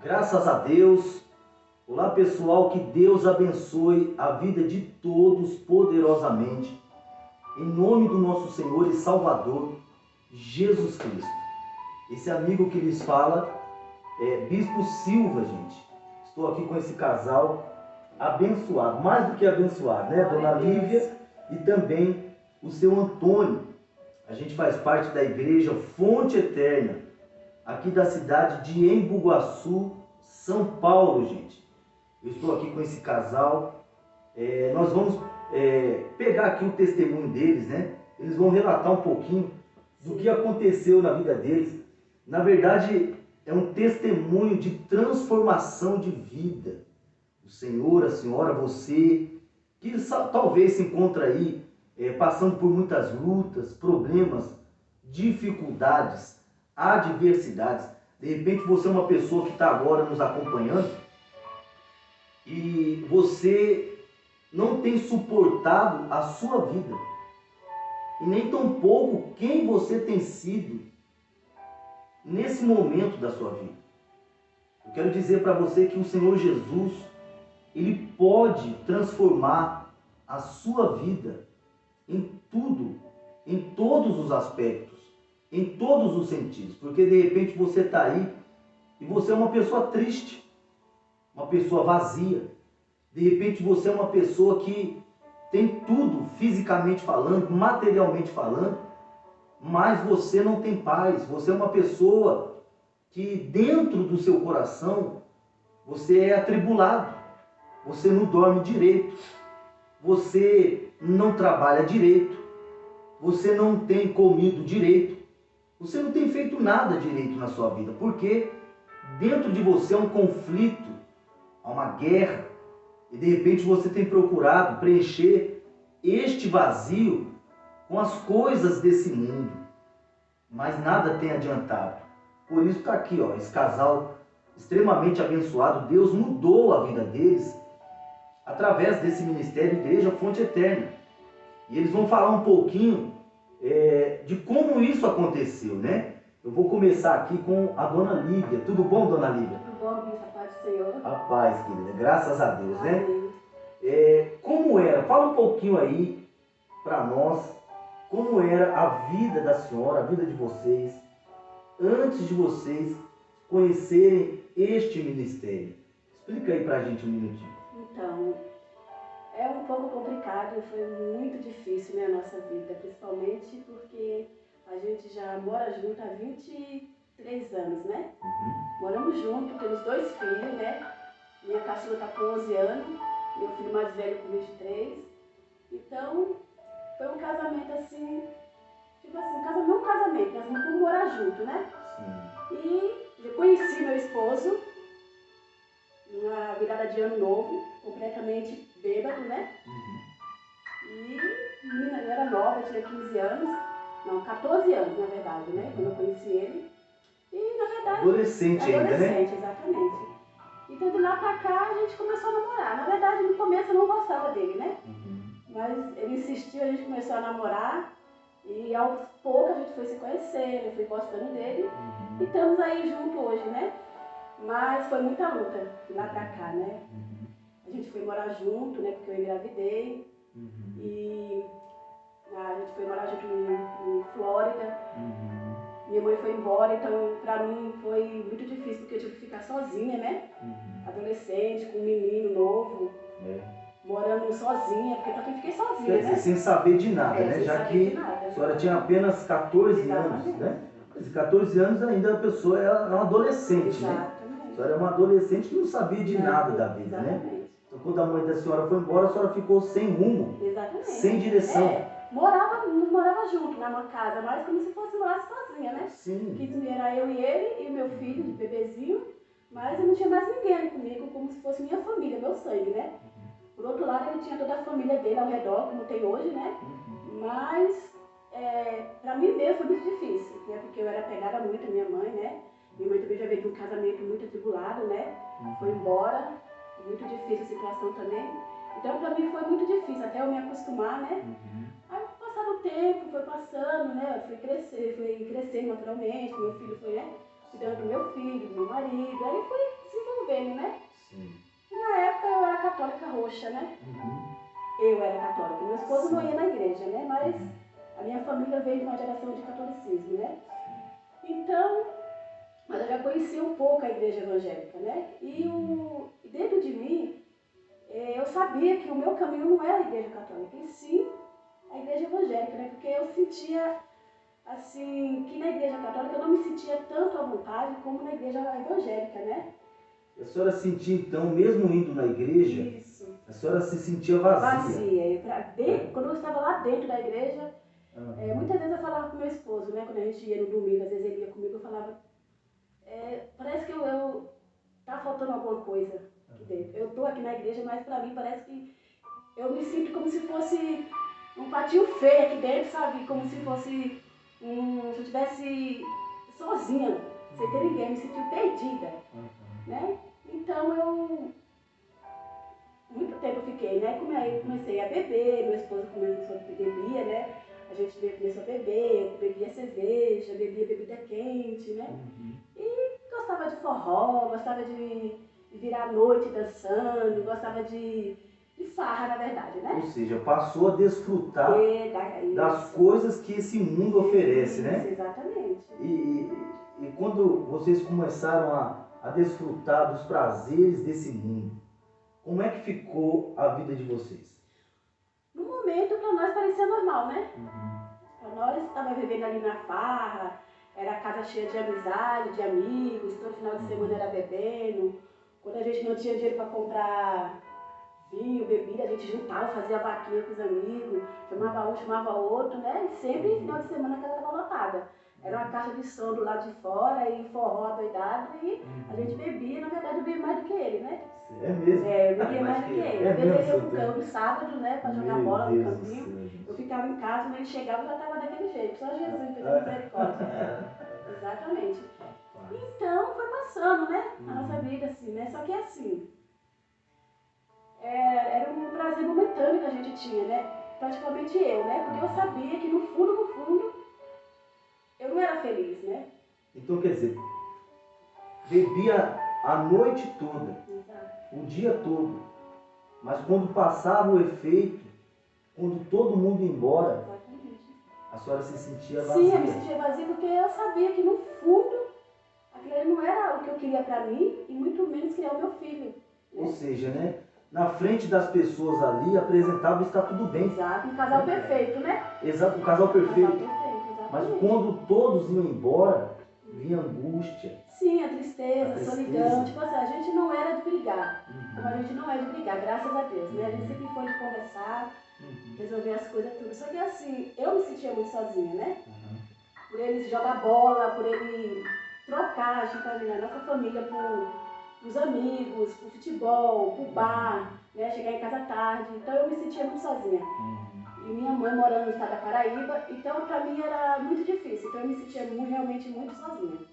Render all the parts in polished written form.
Graças a Deus. Olá pessoal, que Deus abençoe a vida de todos poderosamente. Em nome do nosso Senhor e Salvador, Jesus Cristo. Esse amigo que lhes fala é Bispo Silva, gente. Estou aqui com esse casal abençoado, mais do que abençoado, né? Dona Lívia e também o seu Antônio. A gente faz parte da igreja Fonte Eterna, aqui da cidade de Embu-Guaçu, São Paulo, gente. Eu estou aqui com esse casal. Nós vamos pegar aqui o testemunho deles, né? Eles vão relatar um pouquinho do que aconteceu na vida deles. Na verdade, é um testemunho de transformação de vida. O Senhor, a senhora, você, que talvez se encontra aí passando por muitas lutas, problemas, dificuldades, adversidades. De repente você é uma pessoa que está agora nos acompanhando e você não tem suportado a sua vida e nem tampouco quem você tem sido nesse momento da sua vida. Eu quero dizer para você que o Senhor Jesus, Ele pode transformar a sua vida em tudo, em todos os aspectos, em todos os sentidos. Porque de repente você está aí e você é uma pessoa triste, uma pessoa vazia. De repente você é uma pessoa que tem tudo, fisicamente falando, materialmente falando, mas você não tem paz. Você é uma pessoa que dentro do seu coração você é atribulado. Você não dorme direito. Você não trabalha direito. Você não tem comido direito. Você não tem feito nada direito na sua vida. Porque dentro de você há um conflito, há uma guerra. E de repente você tem procurado preencher este vazio com as coisas desse mundo. Mas nada tem adiantado. Por isso está aqui, ó, esse casal extremamente abençoado. Deus mudou a vida deles através desse ministério Igreja Fonte Eterna. E eles vão falar um pouquinho de como isso aconteceu, né? Eu vou começar aqui com a Dona Lívia. Tudo bom, Dona Lívia? Tudo bom, Bispo? A paz do Senhor. A paz, querida. Graças a Deus, né? Amém. Como era? Fala um pouquinho aí para nós, como era a vida da senhora, a vida de vocês, antes de vocês conhecerem este ministério. Explica aí pra gente um minutinho. Então, é um pouco complicado, foi muito difícil, né, a nossa vida, principalmente porque a gente já mora junto há 23 anos, né? Moramos juntos, temos 2 filhos, né? Minha caçula está com 11 anos, meu filho mais velho com 23. Então, foi um casamento assim, tipo assim, não um casamento, nós não fomos morar junto, né? Sim. E eu conheci meu esposo numa virada de ano novo, completamente bêbado, né? E menina, eu era nova, eu tinha 15 anos, não, 14 anos na verdade, né? Quando eu conheci ele. E na verdade... Adolescente ainda, né? Adolescente, exatamente. Então de lá pra cá a gente começou a namorar. Na verdade no começo eu não gostava dele, né? Mas ele insistiu, a gente começou a namorar. E aos poucos a gente foi se conhecendo, eu fui gostando dele. E estamos aí juntos hoje, né? Mas foi muita luta de lá pra cá, né? A gente foi morar junto, né? Porque eu engravidei. E a gente foi morar junto em Flórida. Minha mãe foi embora, então pra mim foi muito difícil, porque eu tive que ficar sozinha, né? Adolescente, com um menino novo. Morando sozinha, porque eu também fiquei sozinha, Quer dizer, né? sem saber de nada, né? Sem Já saber que de nada. a senhora tinha apenas 14 anos, né? Mas 14 anos ainda a pessoa é uma adolescente, né? Exatamente. A senhora é uma adolescente que não sabia de nada da vida, né? Exatamente. Então quando a mãe da senhora foi embora, a senhora ficou sem rumo, Exatamente. sem direção. Não morava junto na minha casa, mas como se fosse morar sozinha, né? Sim. Que era eu e ele e o meu filho, de bebezinho, mas eu não tinha mais ninguém ali comigo, como se fosse minha família, meu sangue, né? Por outro lado, ele tinha toda a família dele ao redor, como tem hoje, né? Mas, pra mim mesmo foi muito difícil, né? Porque eu era apegada muito à minha mãe, né? Minha mãe também já veio de um casamento muito atribulado, né? Foi embora, muito difícil a situação também. Então, pra mim foi muito difícil, até eu me acostumar, né? Aí, passado o tempo, foi passando, né? Fui crescendo naturalmente, meu filho foi, né? cuidando do meu filho, do meu marido. Aí fui desenvolvendo, né? Sim. E na época eu era católica roxa, né? Eu era católica. Meu esposo não ia na igreja, né? Mas a minha família veio de uma geração de catolicismo, né? Então, mas eu já conhecia um pouco a igreja evangélica, né? E dentro de mim, eu sabia que o meu caminho não era a igreja católica, e sim a igreja evangélica, né? Porque eu sentia, assim, que na igreja católica eu não me sentia tanto à vontade como na igreja evangélica, né? A senhora sentia, então, mesmo indo na igreja, Isso. a senhora se sentia vazia? Vazia. Quando eu estava lá dentro da igreja, muitas vezes eu falava com meu esposo, né? Quando a gente ia no domingo, às vezes ele ia comigo, eu falava, parece que tá faltando alguma coisa aqui dentro. Eu estou aqui na igreja, mas para mim parece que eu me sinto como se fosse um patinho feio aqui dentro, sabe? Como se fosse se eu estivesse sozinha, sem ter ninguém, me senti perdida, né? Então muito tempo eu fiquei, né? Aí eu comecei a beber, meu esposo começou a bebia, né? A gente começou a beber, eu bebia cerveja, bebia bebida quente, né? E gostava de forró, gostava de virar a noite dançando, gostava de farra, na verdade, né? Ou seja, passou a desfrutar das coisas que esse mundo oferece, né? Exatamente. E quando vocês começaram a desfrutar dos prazeres desse mundo, como é que ficou a vida de vocês? No momento, para nós parecia normal, né? Para nós, estava vivendo ali na farra, era a casa cheia de amizade, de amigos, todo final de semana era bebendo. Quando a gente não tinha dinheiro para comprar vinho, bebida, a gente juntava, fazia vaquinha com os amigos, chamava um, chamava outro, né? E sempre final de semana a casa estava lotada. Era uma caixa de som do lado de fora e forró doidado e a gente bebia, na verdade eu bebia mais do que ele, né? É mesmo? Eu bebia mais do que ele. Às vezes ele ia pro campo no sábado, né, para jogar bola no campinho. Eu ficava em casa, quando ele chegava já estava daquele jeito, só Jesus pela misericórdia. Exatamente. Então foi passando, né, a nossa vida assim, né? Só que assim, era um prazer momentâneo que a gente tinha, né? Praticamente eu, né? Porque eu sabia que no fundo, eu não era feliz, né? Então, quer dizer, bebia a noite toda, Exato. o dia todo, mas quando passava o efeito, quando todo mundo ia embora, Exatamente. a senhora se sentia vazia. Sim, eu me sentia vazia porque eu sabia que no fundo aquilo ali não era o que eu queria para mim e muito menos criar o meu filho. Né? Ou seja, né? Na frente das pessoas ali apresentava está tudo bem. Exato, um casal perfeito, né? Exato, um casal perfeito. Um casal perfeito, exatamente. Mas quando todos iam embora, vinha angústia. Sim, a tristeza, a solidão. Tipo assim, a gente não era de brigar. Como a gente não é de brigar, graças a Deus, né? A gente sempre foi de conversar, resolver as coisas tudo. Só que assim, eu me sentia muito sozinha, né? Por ele jogar bola, por ele trocar, tipo, a nossa família por os amigos, por futebol, por bar, né? Chegar em casa tarde. Então eu me sentia muito sozinha. E minha mãe morando no estado da Paraíba, então pra mim era muito difícil. Então eu me sentia realmente muito sozinha.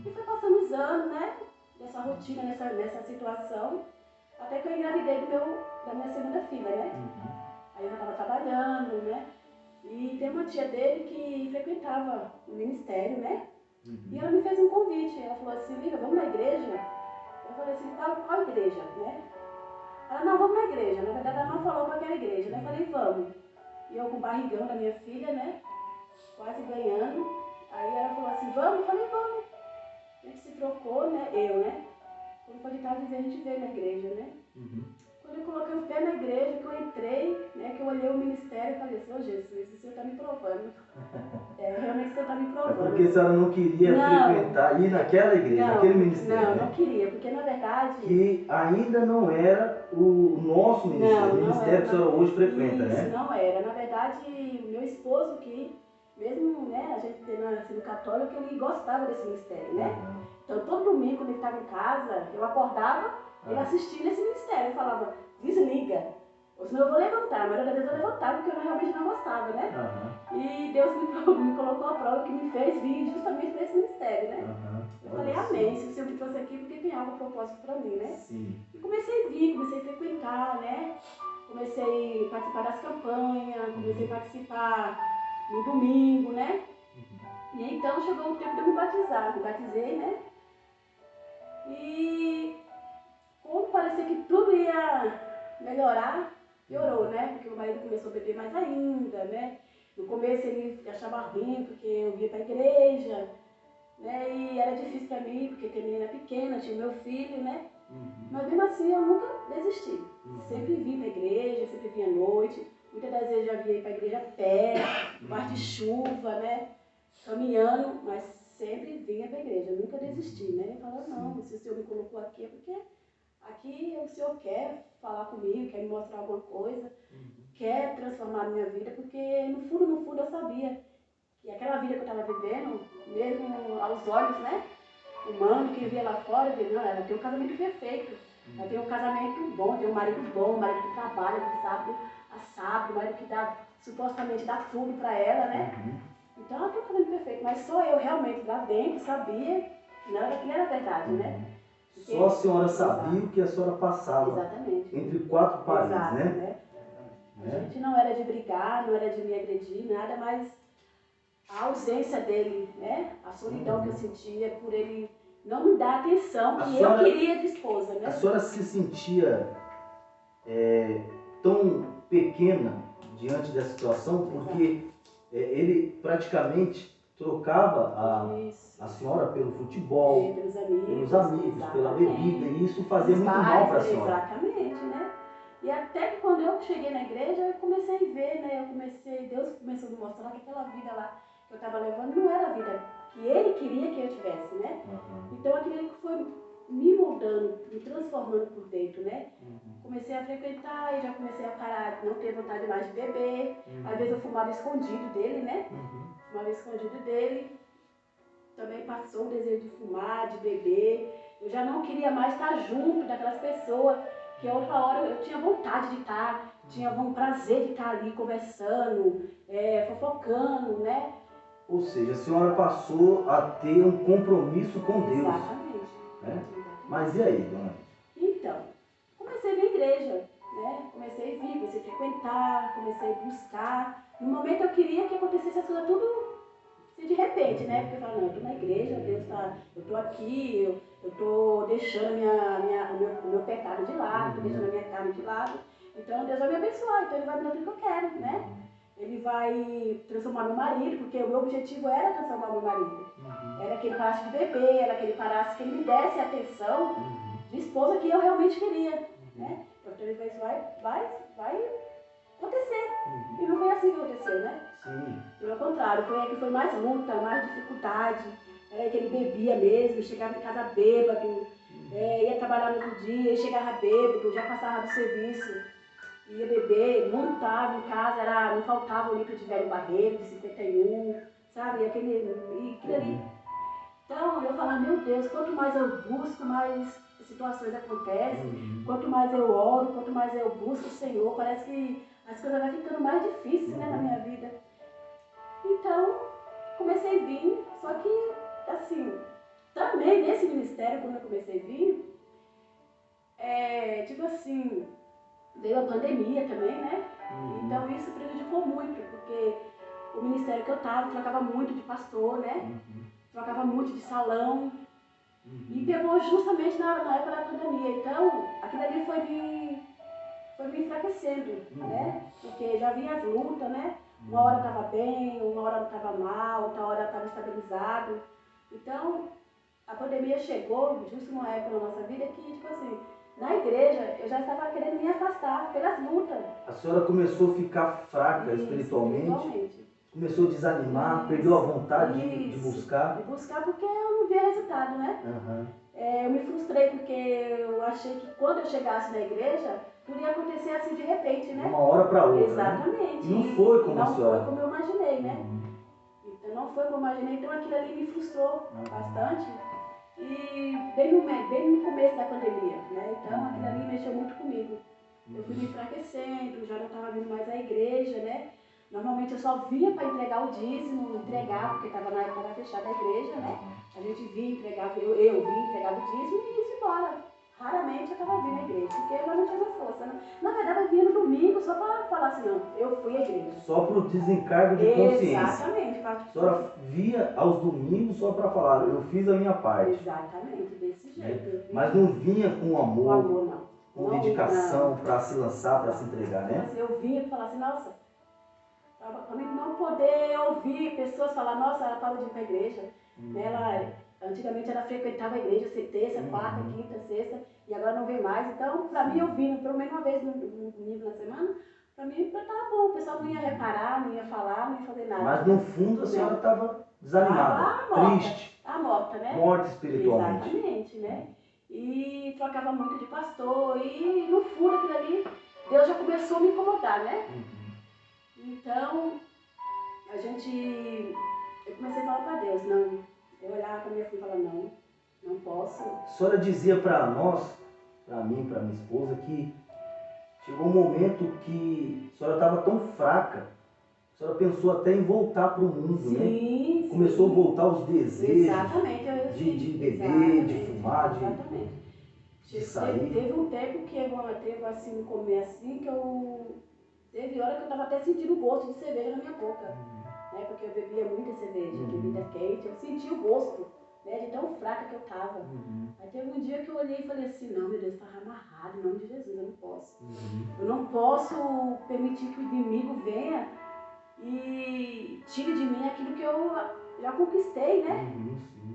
E foi passando os anos, né? Dessa rotina, nessa situação, até que eu engravidei da minha segunda filha, né? Aí eu já estava trabalhando, né? E tem uma tia dele que frequentava o ministério, né? E ela me fez um convite. Ela falou assim, Lívia, vamos na igreja? Eu falei assim, qual igreja, né? Ela, não, vamos na igreja. Na verdade, ela não falou qual era a igreja, né? Eu falei, vamos. E eu com o barrigão da minha filha, né? Quase ganhando. Aí ela falou assim, vamos? Eu falei, vamos. A gente se trocou, né? Eu, né? Quando foi de tarde, a gente veio na igreja, né? Quando eu coloquei o pé na igreja, que eu entrei, né? Que eu olhei o ministério e falei assim, ô Jesus, o Senhor está me provando. Realmente o Senhor está me É provando. porque a senhora não queria frequentar, ir naquela igreja, naquele ministério. Não, né? não queria, porque na verdade... Que ainda não era o nosso ministério, o ministério que a senhora hoje frequenta, isso, né? não era. Na verdade, meu esposo que, mesmo né, a gente tendo nascido católico, ele gostava desse ministério, né? Então todo domingo, quando ele estava em casa, eu acordava, ele assistia nesse ministério. Eu falava, desliga, ou senão eu vou levantar. A maioria das vezes eu levantava, porque eu realmente não gostava, né? E Deus me colocou a prova que me fez vir justamente para esse ministério, né? Eu falei, amém, se o Senhor me trouxe aqui, porque tem algo propósito para mim, né? Sim. E comecei a vir, comecei a frequentar, né? Comecei a participar das campanhas, comecei a participar no domingo, né? E então chegou o tempo de eu me batizar. Me batizei, né? E como parecia que tudo ia melhorar, piorou, né? Porque o marido começou a beber mais ainda, né? No começo ele achava ruim porque eu ia para a igreja, né? E era difícil para mim porque tinha menina pequena, tinha meu filho, né? Mas mesmo assim eu nunca desisti. Sempre vim para a igreja, sempre vim à noite. Muitas das vezes já vinha para a igreja a pé, debaixo de chuva, né? Caminhando, mas sempre vinha para a igreja. Eu nunca desisti, né? Eu falava, não, se o Senhor me colocou aqui é porque aqui o Senhor quer falar comigo, quer me mostrar alguma coisa, quer transformar a minha vida, porque no fundo eu sabia que aquela vida que eu estava vivendo, mesmo aos olhos, né? Humano, que via lá fora, eu dizia, não, ela tem um casamento perfeito, ela tem um casamento bom, tem um marido bom, um marido que trabalha de sábado a sábado, um marido que dá, supostamente dá tudo para ela, né? Então ela tem um casamento perfeito, mas só eu realmente lá dentro sabia que não era verdade, né? Porque, só a senhora sabia o que a senhora passava. Exatamente. Entre quatro paredes, Exato, né? A gente não era de brigar, não era de me agredir, nada, mas a ausência dele, né? A solidão que eu sentia por ele não me dar a atenção que eu queria de esposa, né? A senhora se sentia tão pequena diante dessa situação porque ele praticamente trocava a senhora pelo futebol, pelos amigos, pela bebida, e isso fazia muito mal para a senhora. Exatamente, né? E até que quando eu cheguei na igreja, eu comecei a ver, né? Deus começou a me mostrar que aquela vida lá que eu estava levando não era a vida que Ele queria que eu tivesse, né? Então aquilo ali foi me moldando, me transformando por dentro, né? Comecei a frequentar e já comecei a parar, não ter vontade mais de beber. Às vezes eu fumava escondido dele, né? Fumava escondido dele. Também passou o desejo de fumar, de beber. Eu já não queria mais estar junto daquelas pessoas que outra hora eu tinha vontade de estar, tinha um prazer de estar ali conversando, fofocando, né? Ou seja, a senhora passou a ter um compromisso com Deus. Exatamente. Né? Mas e aí, dona? Então, comecei a vir à igreja, né? Comecei a vir, comecei a frequentar, comecei a buscar. No momento eu queria que acontecesse as coisas tudo assim, de repente, né? Porque eu falava, não, eu estou na igreja, Deus tá, eu estou aqui, eu estou deixando o meu pecado de lado, estou deixando a minha carne de lado. Então Deus vai me abençoar, então Ele vai me dar tudo que eu quero, né? Ele vai transformar meu marido, porque o meu objetivo era transformar meu marido. Era que ele parasse de beber, era que ele parasse, que ele me desse a atenção de esposa que eu realmente queria, né? Então ele vai acontecer. E não foi assim que aconteceu, né? Pelo contrário, foi aí que foi mais luta, mais dificuldade. Era que ele bebia mesmo, chegava em casa bêbado, ia trabalhar no outro dia, chegava bêbado, já passava do serviço. Ia beber, não estava em casa, não faltava o litro de velho barreiro, de 51, sabe? E aquilo ali. Então eu falava, meu Deus, quanto mais eu busco, mais situações acontecem. Quanto mais eu oro, quanto mais eu busco o Senhor, parece que as coisas vão ficando mais difíceis, né, na minha vida. Então, comecei a vir, só que, assim, também nesse ministério, quando eu comecei a vir, tipo assim, veio a pandemia também, né? Então isso prejudicou muito, porque o ministério que eu estava trocava muito de pastor, né? Trocava muito de salão. E pegou justamente na época da pandemia. Então, aquilo ali foi me enfraquecendo, né? Porque já vinha as lutas, né? Uma hora estava bem, uma hora não estava mal, outra hora estava estabilizado. Então, a pandemia chegou justo numa época na nossa vida que, tipo assim, na igreja eu já estava querendo me afastar pelas lutas. A senhora começou a ficar fraca espiritualmente, começou a desanimar, perdeu a vontade de buscar. De buscar porque eu não via resultado, né? Eu me frustrei porque eu achei que quando eu chegasse na igreja, tudo ia acontecer assim de repente, né? De uma hora para outra. Exatamente. Né? E não foi como a senhora. Não foi como eu imaginei, né? Então não foi como eu imaginei, então aquilo ali me frustrou bastante. E bem no começo da pandemia, né? Então aquilo ali mexeu muito comigo. Eu fui me enfraquecendo, já não estava vindo mais à igreja, né? Normalmente eu só vinha para entregar o dízimo, porque estava na época fechada a igreja, né? A gente vinha entregar, eu vinha entregar o dízimo e ia embora. raramente eu estava vindo à igreja, porque eu não tinha mais força. Né? Na verdade, eu vinha no domingo só para falar assim, não, eu fui à igreja. Só para o desencargo de consciência. Exatamente. A senhora via aos domingos só para falar, eu fiz a minha parte. Exatamente, desse jeito. Mas não vinha com amor, com amor não. Com dedicação para se lançar, para se entregar, né? Mas eu vinha e falava assim, nossa, para mim não poder ouvir pessoas falar, nossa, ela parou de ir para a igreja. Ela, antigamente ela frequentava a igreja terça, quarta, quinta, sexta, e agora não vem mais. Então, para mim, eu vim pelo menos uma vez no domingo na semana, para mim estava bom. O pessoal não ia reparar, não ia falar, não ia fazer nada. Mas no fundo a senhora estava desanimada, triste. Morta, né? Morta espiritualmente. Exatamente, né? E trocava muito de pastor, e no fundo aquilo ali, Deus já começou a me incomodar, né? Então, eu comecei a falar para Deus, não. Eu olhava para minha filha e falava, não posso. A senhora dizia para nós, para mim, para minha esposa, que chegou um momento que a senhora estava tão fraca, a senhora pensou até em voltar para o mundo, né? Começou a voltar os desejos. Exatamente. De beber, de fumar, de sair. Teve um tempo que teve assim, no começo assim, que eu... Teve hora que eu estava até sentindo o gosto de cerveja na minha boca. Né? Porque eu bebia muita cerveja, bebida quente. Eu sentia o gosto, né? De tão fraca que eu estava. Aí teve um dia que eu olhei e falei assim, não, meu Deus, estava amarrado, em nome de Jesus, eu não posso. Eu não posso permitir que o inimigo venha e tire de mim aquilo que eu já conquistei, né?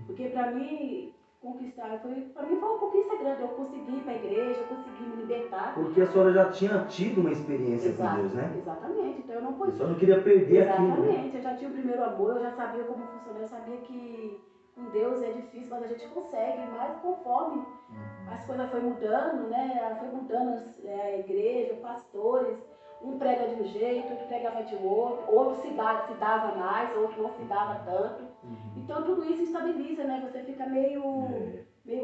Porque para mim, conquistar, para mim foi uma conquista grande. Eu consegui ir para a igreja, eu consegui me libertar. Porque a senhora já tinha tido uma experiência com Deus, né? Exatamente. Então eu não podia. A senhora não queria perder aquilo. Exatamente. Eu já tinha o primeiro amor, eu já sabia como funcionava, eu sabia que com Deus é difícil, mas a gente consegue, mas conforme as coisas foram mudando, né? Foi mudando a igreja, os pastores. Um prega de um jeito, outro pregava de outro se dava mais, outro não se dava tanto. Então tudo isso estabiliza, né? Você fica meio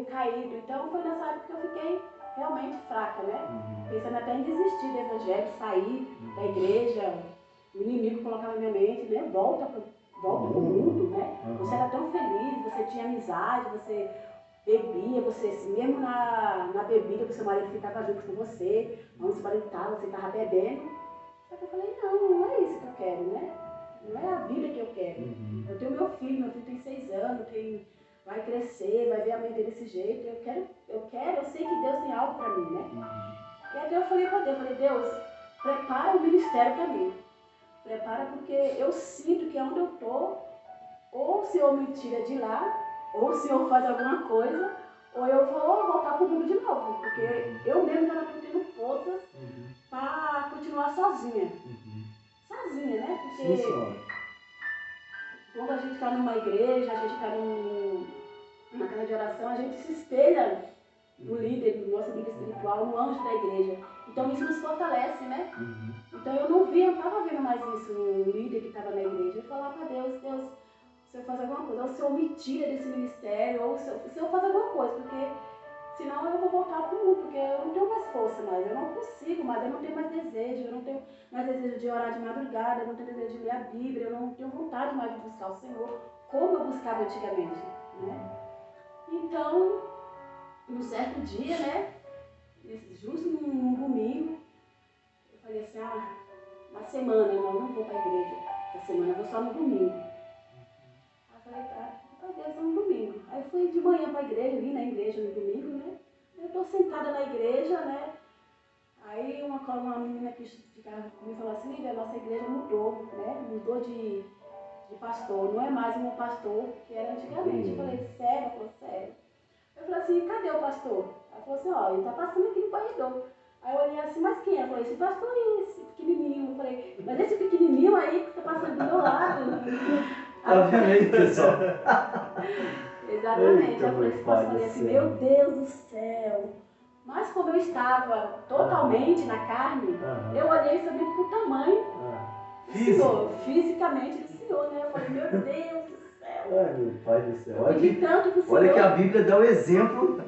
caído. Então foi nessa época que eu fiquei realmente fraca, né? Pensando até em desistir do evangelho, sair da igreja. O inimigo colocava na minha mente, né? Volta pro mundo, né? Você era tão feliz, você tinha amizade, você bebia, você, mesmo na bebida que o seu marido ficava junto com você, onde seu marido estava, você estava bebendo. Só que eu falei, não é isso que eu quero, né? Não é a vida que eu quero. Eu tenho meu filho tem 6 anos, vai crescer, vai ver a mãe dele desse jeito. Eu sei que Deus tem algo para mim, né? E até eu falei para Deus, Deus, prepara o ministério para mim. Prepara porque eu sinto que onde eu estou, ou o Senhor me tira de lá, ou o Senhor faz alguma coisa, ou eu vou voltar para o mundo de novo. Porque eu mesmo já não estou tendo forças para continuar sozinha. Sozinha, né? Porque quando a gente está numa igreja, a gente está numa casa de oração, a gente se espelha no líder, no nosso líder espiritual, no anjo da igreja. Então isso nos fortalece, né? Então eu não estava vendo mais isso no líder que estava na igreja. Eu falava para Deus, se eu fazer alguma coisa, ou se eu me tira desse ministério, ou se eu fazer alguma coisa, porque senão eu vou voltar para o mundo, porque eu não tenho mais força mais, eu não consigo mais, eu não tenho mais desejo, eu não tenho mais desejo de orar de madrugada, eu não tenho desejo de ler a Bíblia, eu não tenho vontade mais de buscar o Senhor, como eu buscava antigamente, né? Então, num certo dia, né, justo num domingo, eu falei assim, uma semana, não vou para a igreja, essa semana eu vou só no domingo. Aí eu falei, Deus, no domingo. Aí fui de manhã para a igreja, vim na igreja no domingo, né? Eu estou sentada na igreja, né? Aí uma menina que ficava comigo falou assim, Lívia, a nossa igreja mudou, né? Mudou de pastor, não é mais um pastor que era antigamente. Eu falei, sério? Ela falou, sério. Eu falei assim, cadê o pastor? Ela falou assim, ó, ele está passando aqui no corredor. Aí eu olhei assim, mas quem é? Ela falou, esse pastor aí, esse pequenininho. Eu falei, mas esse pequenininho aí que está passando do meu lado. Tá vendo aí, pessoal? Exatamente. Eu falei assim, meu Deus do céu. Mas como eu estava totalmente na carne, eu olhei somente para o tamanho do Senhor, fisicamente do Senhor, né? Eu falei, meu Deus do céu. Ai, meu Pai do céu. Eu pedi tanto pro Senhor. Olha que a Bíblia dá o exemplo,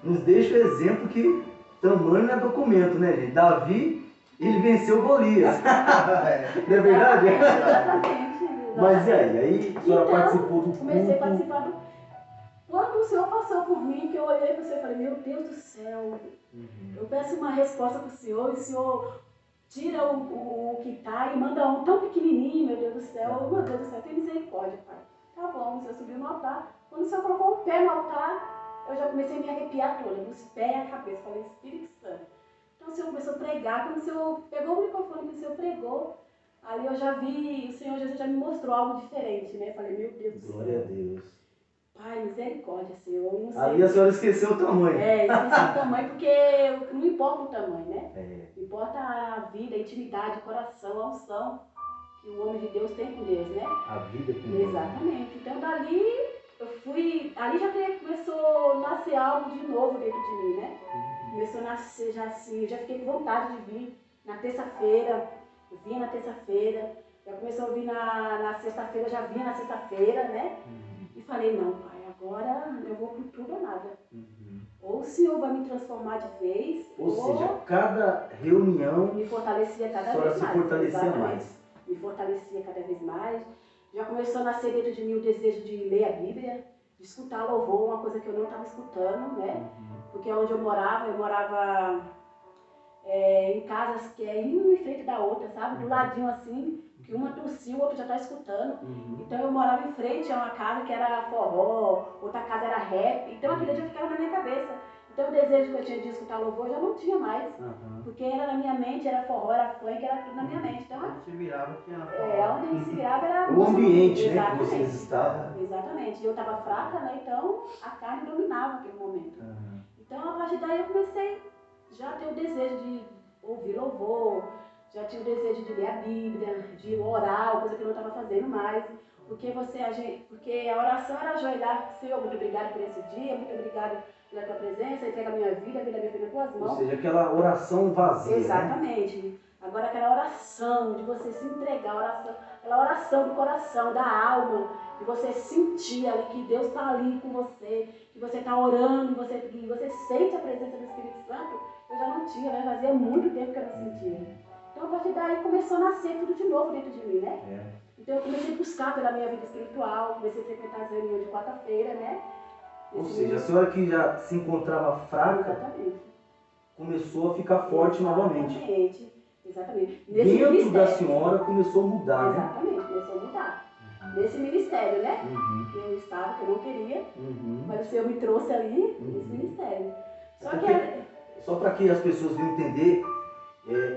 nos deixa o exemplo que tamanho não é documento, né, gente? Davi, ele venceu Golias. Não é verdade? Exatamente. Mas e aí? Aí a senhora participou do culto? Comecei a participar do... Quando o Senhor passou passou por mim, que eu olhei para o Senhor e falei, meu Deus do céu, eu peço uma resposta para o Senhor, e o Senhor tira o que está e manda um tão pequenininho, meu Deus do céu, meu Deus do céu, tem misericórdia, Pai. Tá bom, o Senhor subiu no altar. Quando o Senhor colocou o pé no altar, eu já comecei a me arrepiar toda, dos pés à cabeça. Falei, Espírito Santo. Então o Senhor começou a pregar. Quando o Senhor pegou o microfone, que o Senhor pregou, ali eu já vi, o Senhor Jesus já me mostrou algo diferente, né? Falei, meu Deus do céu. Glória a Deus. Pai, misericórdia, Senhor. Eu não sei. Ali a senhora esqueceu o tamanho. Esqueci o tamanho, porque não importa o tamanho, né? É. Importa a vida, a intimidade, o coração, a unção que o homem de Deus tem com Deus, né? A vida com Deus. Exatamente. Então dali eu fui, ali já começou a nascer algo de novo dentro de mim, né? Começou a nascer já assim, já fiquei com vontade de vir na terça-feira, eu vinha na terça-feira, já começou a vir na sexta-feira, já vinha na sexta-feira, né? E falei, não, Pai, agora eu vou com tudo ou nada. Ou o Senhor vai me transformar de vez, Ou seja, cada reunião me fortalecia cada a senhora vez se mais. fortalecia Exatamente. mais. Me fortalecia cada vez mais. Já começou a nascer dentro de mim o desejo de ler a Bíblia, de escutar louvor, uma coisa que eu não estava escutando, né? Porque onde eu morava em casas que é uma em frente da outra, sabe? Do ladinho assim, que uma tossia, o outro já está escutando. Então eu morava em frente a uma casa que era forró, outra casa era rap, então aquilo já ficava na minha cabeça. Então o desejo que eu tinha de escutar louvor eu já não tinha mais. Porque era na minha mente, era forró, era funk, era tudo na minha mente. Então, Onde se virava tinha onde a gente se virava era O ambiente, né, que exatamente. vocês estavam. Exatamente. E eu estava fraca, né? Então a carne dominava aquele momento. Então a partir daí eu comecei já a ter o desejo de ouvir louvor, já tinha o desejo de ler a Bíblia, de orar, coisa que eu não estava fazendo mais. Porque a oração era ajoelhar, Senhor, muito obrigado por esse dia, muito obrigado pela tua presença, entrega a minha vida nas tuas mãos. Ou seja, aquela oração vazia. Exatamente. Né? Agora aquela oração de você se entregar, aquela oração do coração, da alma, de você sentir ali que Deus está ali com você, que você está orando, que você sente a presença do Espírito Santo, eu já não tinha, né? Fazia muito tempo que eu não sentia. Então a partir daí começou a nascer tudo de novo dentro de mim, né? Então eu comecei a buscar pela minha vida espiritual, comecei a frequentar as reuniões de quarta-feira, né? Ou seja, a senhora que já se encontrava fraca, começou a ficar forte novamente. Exatamente. Dentro da senhora começou a mudar, Exatamente, começou a mudar. Nesse ministério, né? Que eu estava, que eu não queria, mas o Senhor me trouxe ali, nesse ministério. Só para que as pessoas venham entender,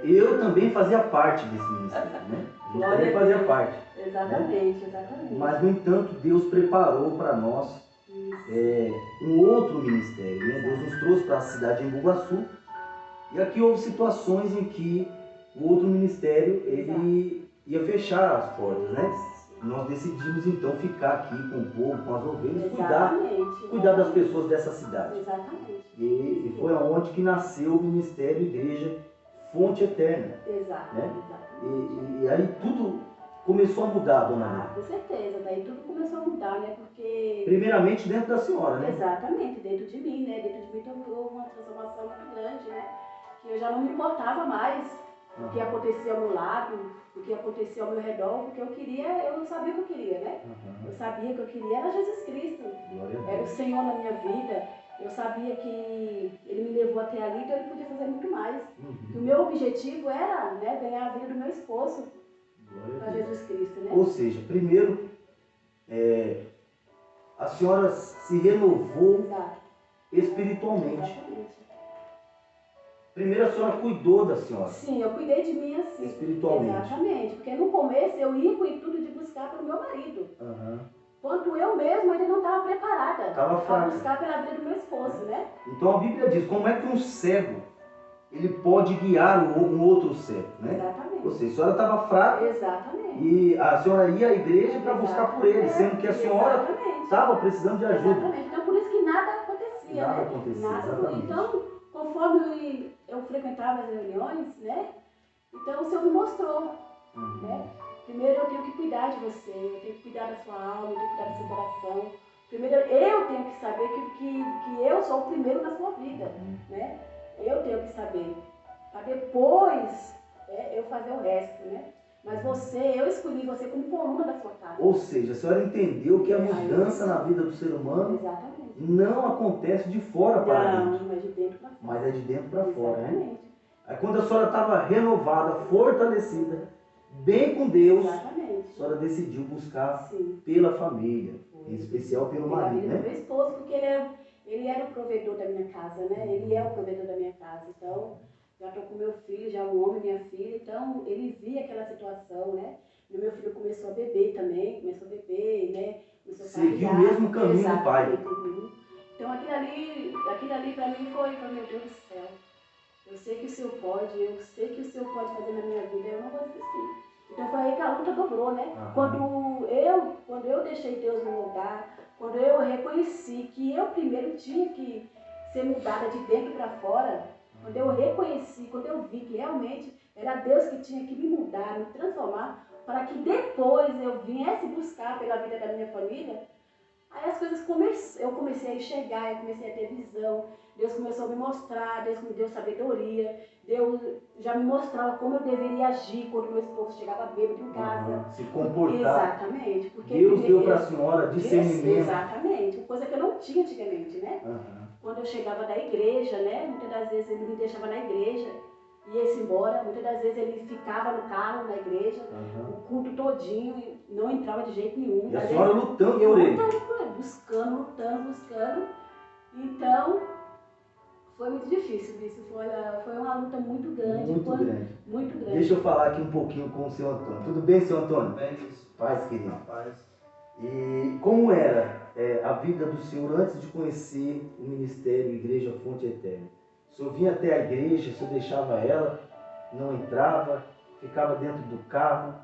eu também fazia parte desse ministério, né? A gente também fazia parte. Exatamente, né? exatamente. Mas, no entanto, Deus preparou para nós um outro ministério, né? Deus nos trouxe para a cidade de Embu-Guaçu, e aqui houve situações em que o outro ministério ele ia fechar as portas, né? Nós decidimos então ficar aqui com o povo, com as ovelhas, cuidar das pessoas dessa cidade. Exatamente. E foi aonde que nasceu o Ministério Igreja Fonte Eterna. Exato. Né? E aí tudo começou a mudar, dona Ana. Com certeza, daí tudo começou a mudar, né? Porque... Primeiramente dentro da senhora, né? Exatamente, dentro de mim, né? Dentro de mim houve uma transformação muito grande, né? Que eu já não me importava mais o que acontecia ao meu lado, o que acontecia ao meu redor, porque eu não sabia o que eu queria, né? Eu sabia que eu queria era Jesus Cristo, era o Senhor na minha vida. Eu sabia que Ele me levou até ali, então Ele podia fazer muito mais. Que o meu objetivo era, né, ganhar a vida do meu esposo para Jesus Cristo, né? Ou seja, primeiro, a senhora se renovou espiritualmente. Exatamente. Primeiro a senhora cuidou da senhora. Sim, eu cuidei de mim assim. Espiritualmente. Exatamente, porque no começo eu ia com o intuito de buscar pelo meu marido. Quanto eu mesma ainda não estava preparada para buscar pela vida do meu esposo, né? Então a Bíblia diz, como é que um cego ele pode guiar um outro cego, né? Exatamente. Ou seja, a senhora estava fraca. Exatamente. E a senhora ia à igreja para buscar por ele, sendo que a senhora estava precisando de ajuda. Exatamente. Então por isso que nada acontecia, Nada né? acontecia, nada. exatamente. Então, conforme eu frequentava as reuniões, né? Então o Senhor me mostrou, né? Primeiro eu tenho que cuidar de você, eu tenho que cuidar da sua alma, eu tenho que cuidar do seu coração. Primeiro eu tenho que saber que eu sou o primeiro na sua vida, né? Eu tenho que saber, para depois eu fazer o resto, né? Mas eu escolhi você como coluna da sua casa. Ou seja, a senhora entendeu que a mudança na vida do ser humano exatamente. Não acontece de fora para dentro. Não, mas de dentro para fora. Mas é de dentro para fora, né? Exatamente. Aí quando a senhora estava renovada, fortalecida, bem com Deus, Exatamente. a senhora decidiu buscar Sim. pela família, em especial pelo marido, Pela vida né? do meu esposo, porque ele era o provedor da minha casa, né? Ele é o provedor da minha casa. Então, já estou com meu filho, já um homem, minha filha, então ele via aquela situação, né? E meu filho começou a beber também, né? Começou a Seguiu o mesmo caminho do pai. Então aquilo ali para mim foi, meu Deus do céu. Eu sei que o Senhor pode, eu sei que o Senhor pode fazer na minha vida, eu não vou desistir. Então foi aí que a luta dobrou, né? Quando eu deixei Deus me mudar, quando eu reconheci que eu primeiro tinha que ser mudada de dentro para fora, quando eu reconheci, quando eu vi que realmente era Deus que tinha que me mudar, me transformar, para que depois eu viesse buscar pela vida da minha família, aí as coisas eu comecei a enxergar, eu comecei a ter visão, Deus começou a me mostrar, Deus me deu sabedoria, Deus já me mostrava como eu deveria agir quando meu esposo chegava bêbado em casa. Se comportar. Exatamente. Porque Deus deu para a senhora discernimento. Exatamente, coisa que eu não tinha antigamente, né? Quando eu chegava da igreja, né? Muitas das vezes ele me deixava na igreja, ia-se embora, muitas das vezes ele ficava no carro na igreja, o culto todinho, e não entrava de jeito nenhum. E a senhora lutando por ele? Buscando. Então, foi muito difícil, isso foi uma luta muito grande. Muito grande. Deixa eu falar aqui um pouquinho com o seu Antônio. Tudo bem, seu Antônio? Bem, isso. Paz, querido. Paz. E como era a vida do senhor antes de conhecer o ministério Igreja Fonte Eterna? O senhor vinha até a igreja, o senhor deixava ela, não entrava, ficava dentro do carro,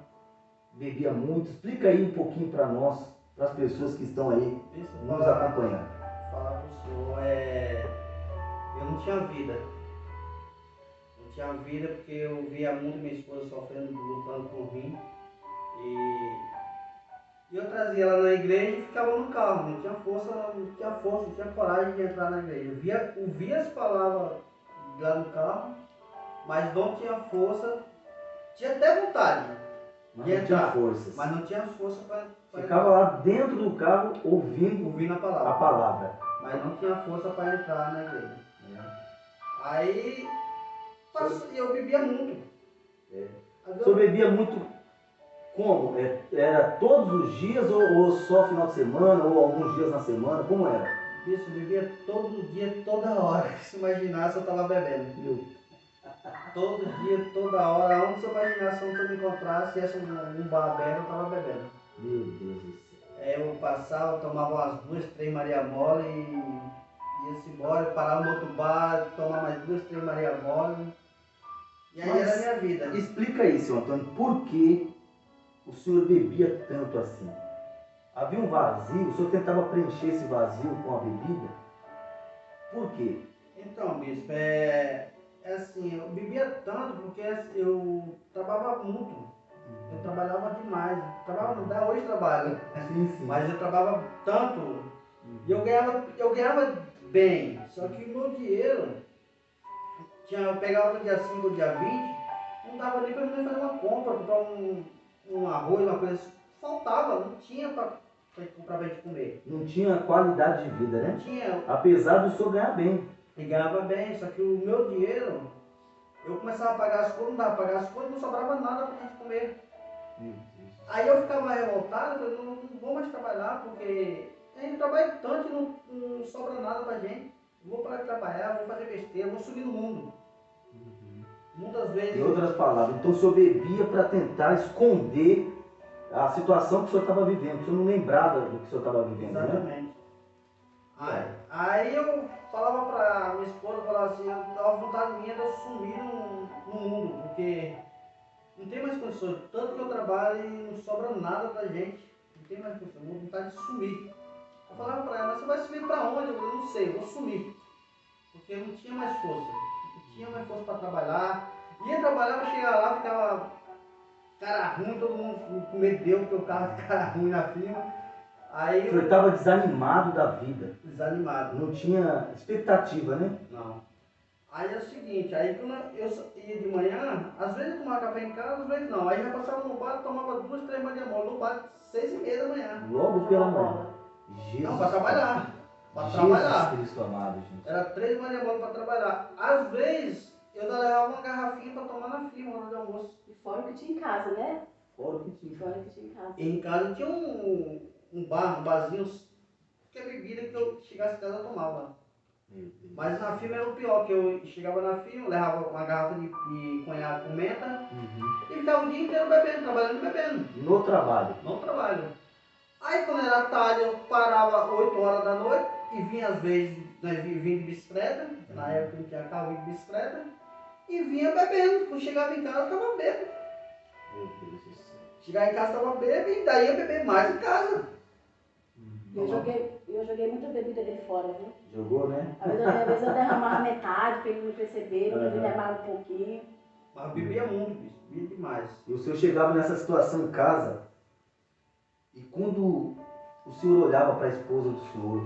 bebia muito. Explica aí um pouquinho para nós, para as pessoas que estão aí nos acompanhando. Falar para o senhor, eu não tinha vida. Não tinha vida porque eu via muito minha esposa sofrendo, lutando por mim. E eu trazia ela na igreja e ficava no carro. Não tinha força, não tinha coragem de entrar na igreja. Eu ouvia as palavras lá no carro, mas não tinha força. Tinha até vontade de entrar, tinha forças. mas não tinha força para ficava lá dentro do carro ouvindo a palavra. Mas não tinha força para entrar na igreja. Aí eu bebia muito. O senhor bebia muito como? Era todos os dias ou só final de semana ou alguns dias na semana? Como era? Isso, eu bebia todo dia, toda hora. Se imaginasse, eu estava bebendo. Todo dia, toda hora. Onde se eu imaginasse, onde eu me encontrasse, um bar aberto, eu estava bebendo. Meu Deus do céu. Eu passava, eu tomava umas 2, 3 Maria Mole e ia-se embora, parava no outro bar, tomava mais 2, 3 Maria Mole. E aí era a minha vida. Explica aí, seu Antônio, por que o senhor bebia tanto assim? Havia um vazio, o senhor tentava preencher esse vazio com a bebida? Por quê? Então, bispo, assim, eu bebia tanto porque eu trabalhava muito. Eu trabalhava demais. Hoje trabalho. Sim. Mas eu trabalhava tanto e eu ganhava bem. Só que o meu dinheiro, eu pegava no dia 5 ou dia 20, não dava nem para mim fazer uma compra, comprar um arroz, uma coisa assim. Faltava, não tinha para comprar para gente comer. Não tinha qualidade de vida, né? Não tinha. Apesar do senhor ganhar bem. E ganhava bem, só que o meu dinheiro, eu começava a pagar as contas, não dava para pagar as contas, não sobrava nada para gente comer. Aí eu ficava revoltado, eu não vou mais trabalhar, porque a gente trabalha tanto e não sobra nada pra gente. Eu vou parar de trabalhar, vou fazer besteira, vou subir no mundo. Muitas vezes. Em outras palavras, então o senhor bebia para tentar esconder a situação que o senhor estava vivendo. O senhor não lembrava do que o senhor estava vivendo, exatamente. Né? Aí eu falava pra minha esposa, falava assim, a vontade minha de eu sumir no mundo, porque não tem mais condições, tanto que eu trabalho e não sobra nada pra gente, não tem mais condições, eu vou vontade de sumir. Eu falava pra ela, mas você vai sumir pra onde? Eu não sei, eu vou sumir, porque eu não tinha mais força, não tinha mais força pra trabalhar. Ia trabalhar, mas chegava lá, ficava cara ruim, todo mundo com medo de eu, porque o carro de cara ruim na firma. Aí o senhor estava desanimado da vida. Desanimado. Não tinha expectativa, né? Não. Aí é o seguinte, aí quando eu ia de manhã, às vezes eu tomava café em casa, às vezes não. Aí já passava no bar, tomava 2, 3 manhã mole no bar, 6h30 da manhã. Logo pela Jogar manhã. bola. Jesus. Não, para trabalhar. Para Jesus trabalhar. Cristo amado, gente. Era 3 manhã mole para trabalhar. Às vezes, eu ainda levava uma garrafinha para tomar na firma, na hora de almoço. E fora o que tinha em casa, né? Fora o que tinha. Fora o que tinha em casa. E em casa tinha um barzinho, que a bebida que eu chegasse em casa eu tomava. Meu Deus. Mas na firma era o pior, que eu chegava na firma, levava uma garrafa de conhaque com menta e ficava o dia inteiro bebendo, trabalhando e bebendo. No trabalho. Não trabalho. Aí quando era tarde eu parava 8 horas da noite e vinha às vezes, nós vinha de bicicleta, na época não tinha carro, vinha de bicicleta, e vinha bebendo. Quando chegava em casa eu tava bêbado. Meu Deus do céu. Chegava em casa eu tava bêbado e daí ia beber mais em casa. Eu joguei muita bebida dele fora, viu? Jogou, né? Às vezes eu derramava metade pra ele não perceber, eu derramava um pouquinho. Mas eu bebia muito, bicho, bebia demais. E o senhor chegava nessa situação em casa e quando o senhor olhava para a esposa do senhor,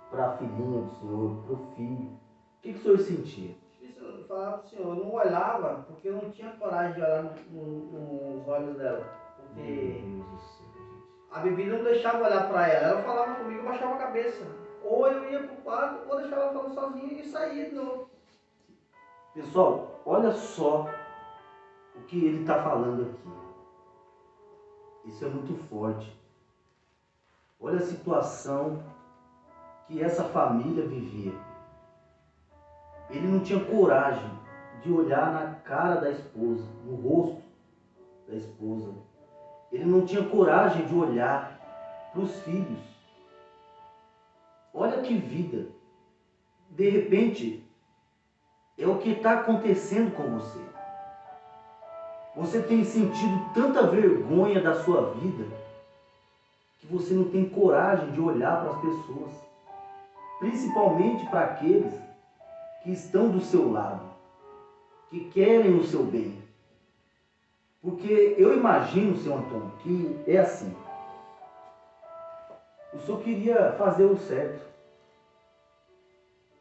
para a filhinha do senhor, para o filho, o que o senhor sentia? Difícil eu falar pro senhor, eu não olhava porque eu não tinha coragem de olhar nos olhos dela. Porque Meu Deus do céu, gente. a bebida não deixava eu olhar pra ela. Ela falava comigo, eu baixava a cabeça. Ou eu ia pro quarto, ou deixava ela falando sozinha e saía de novo. Pessoal, olha só o que ele está falando aqui. Isso é muito forte. Olha a situação que essa família vivia. Ele não tinha coragem de olhar na cara da esposa, no rosto da esposa. Ele não tinha coragem de olhar para os filhos. Olha que vida. De repente, é o que está acontecendo com você. Você tem sentido tanta vergonha da sua vida que você não tem coragem de olhar para as pessoas, principalmente para aqueles que estão do seu lado, que querem o seu bem. Porque eu imagino, seu Antônio, que é assim. O senhor queria fazer o certo,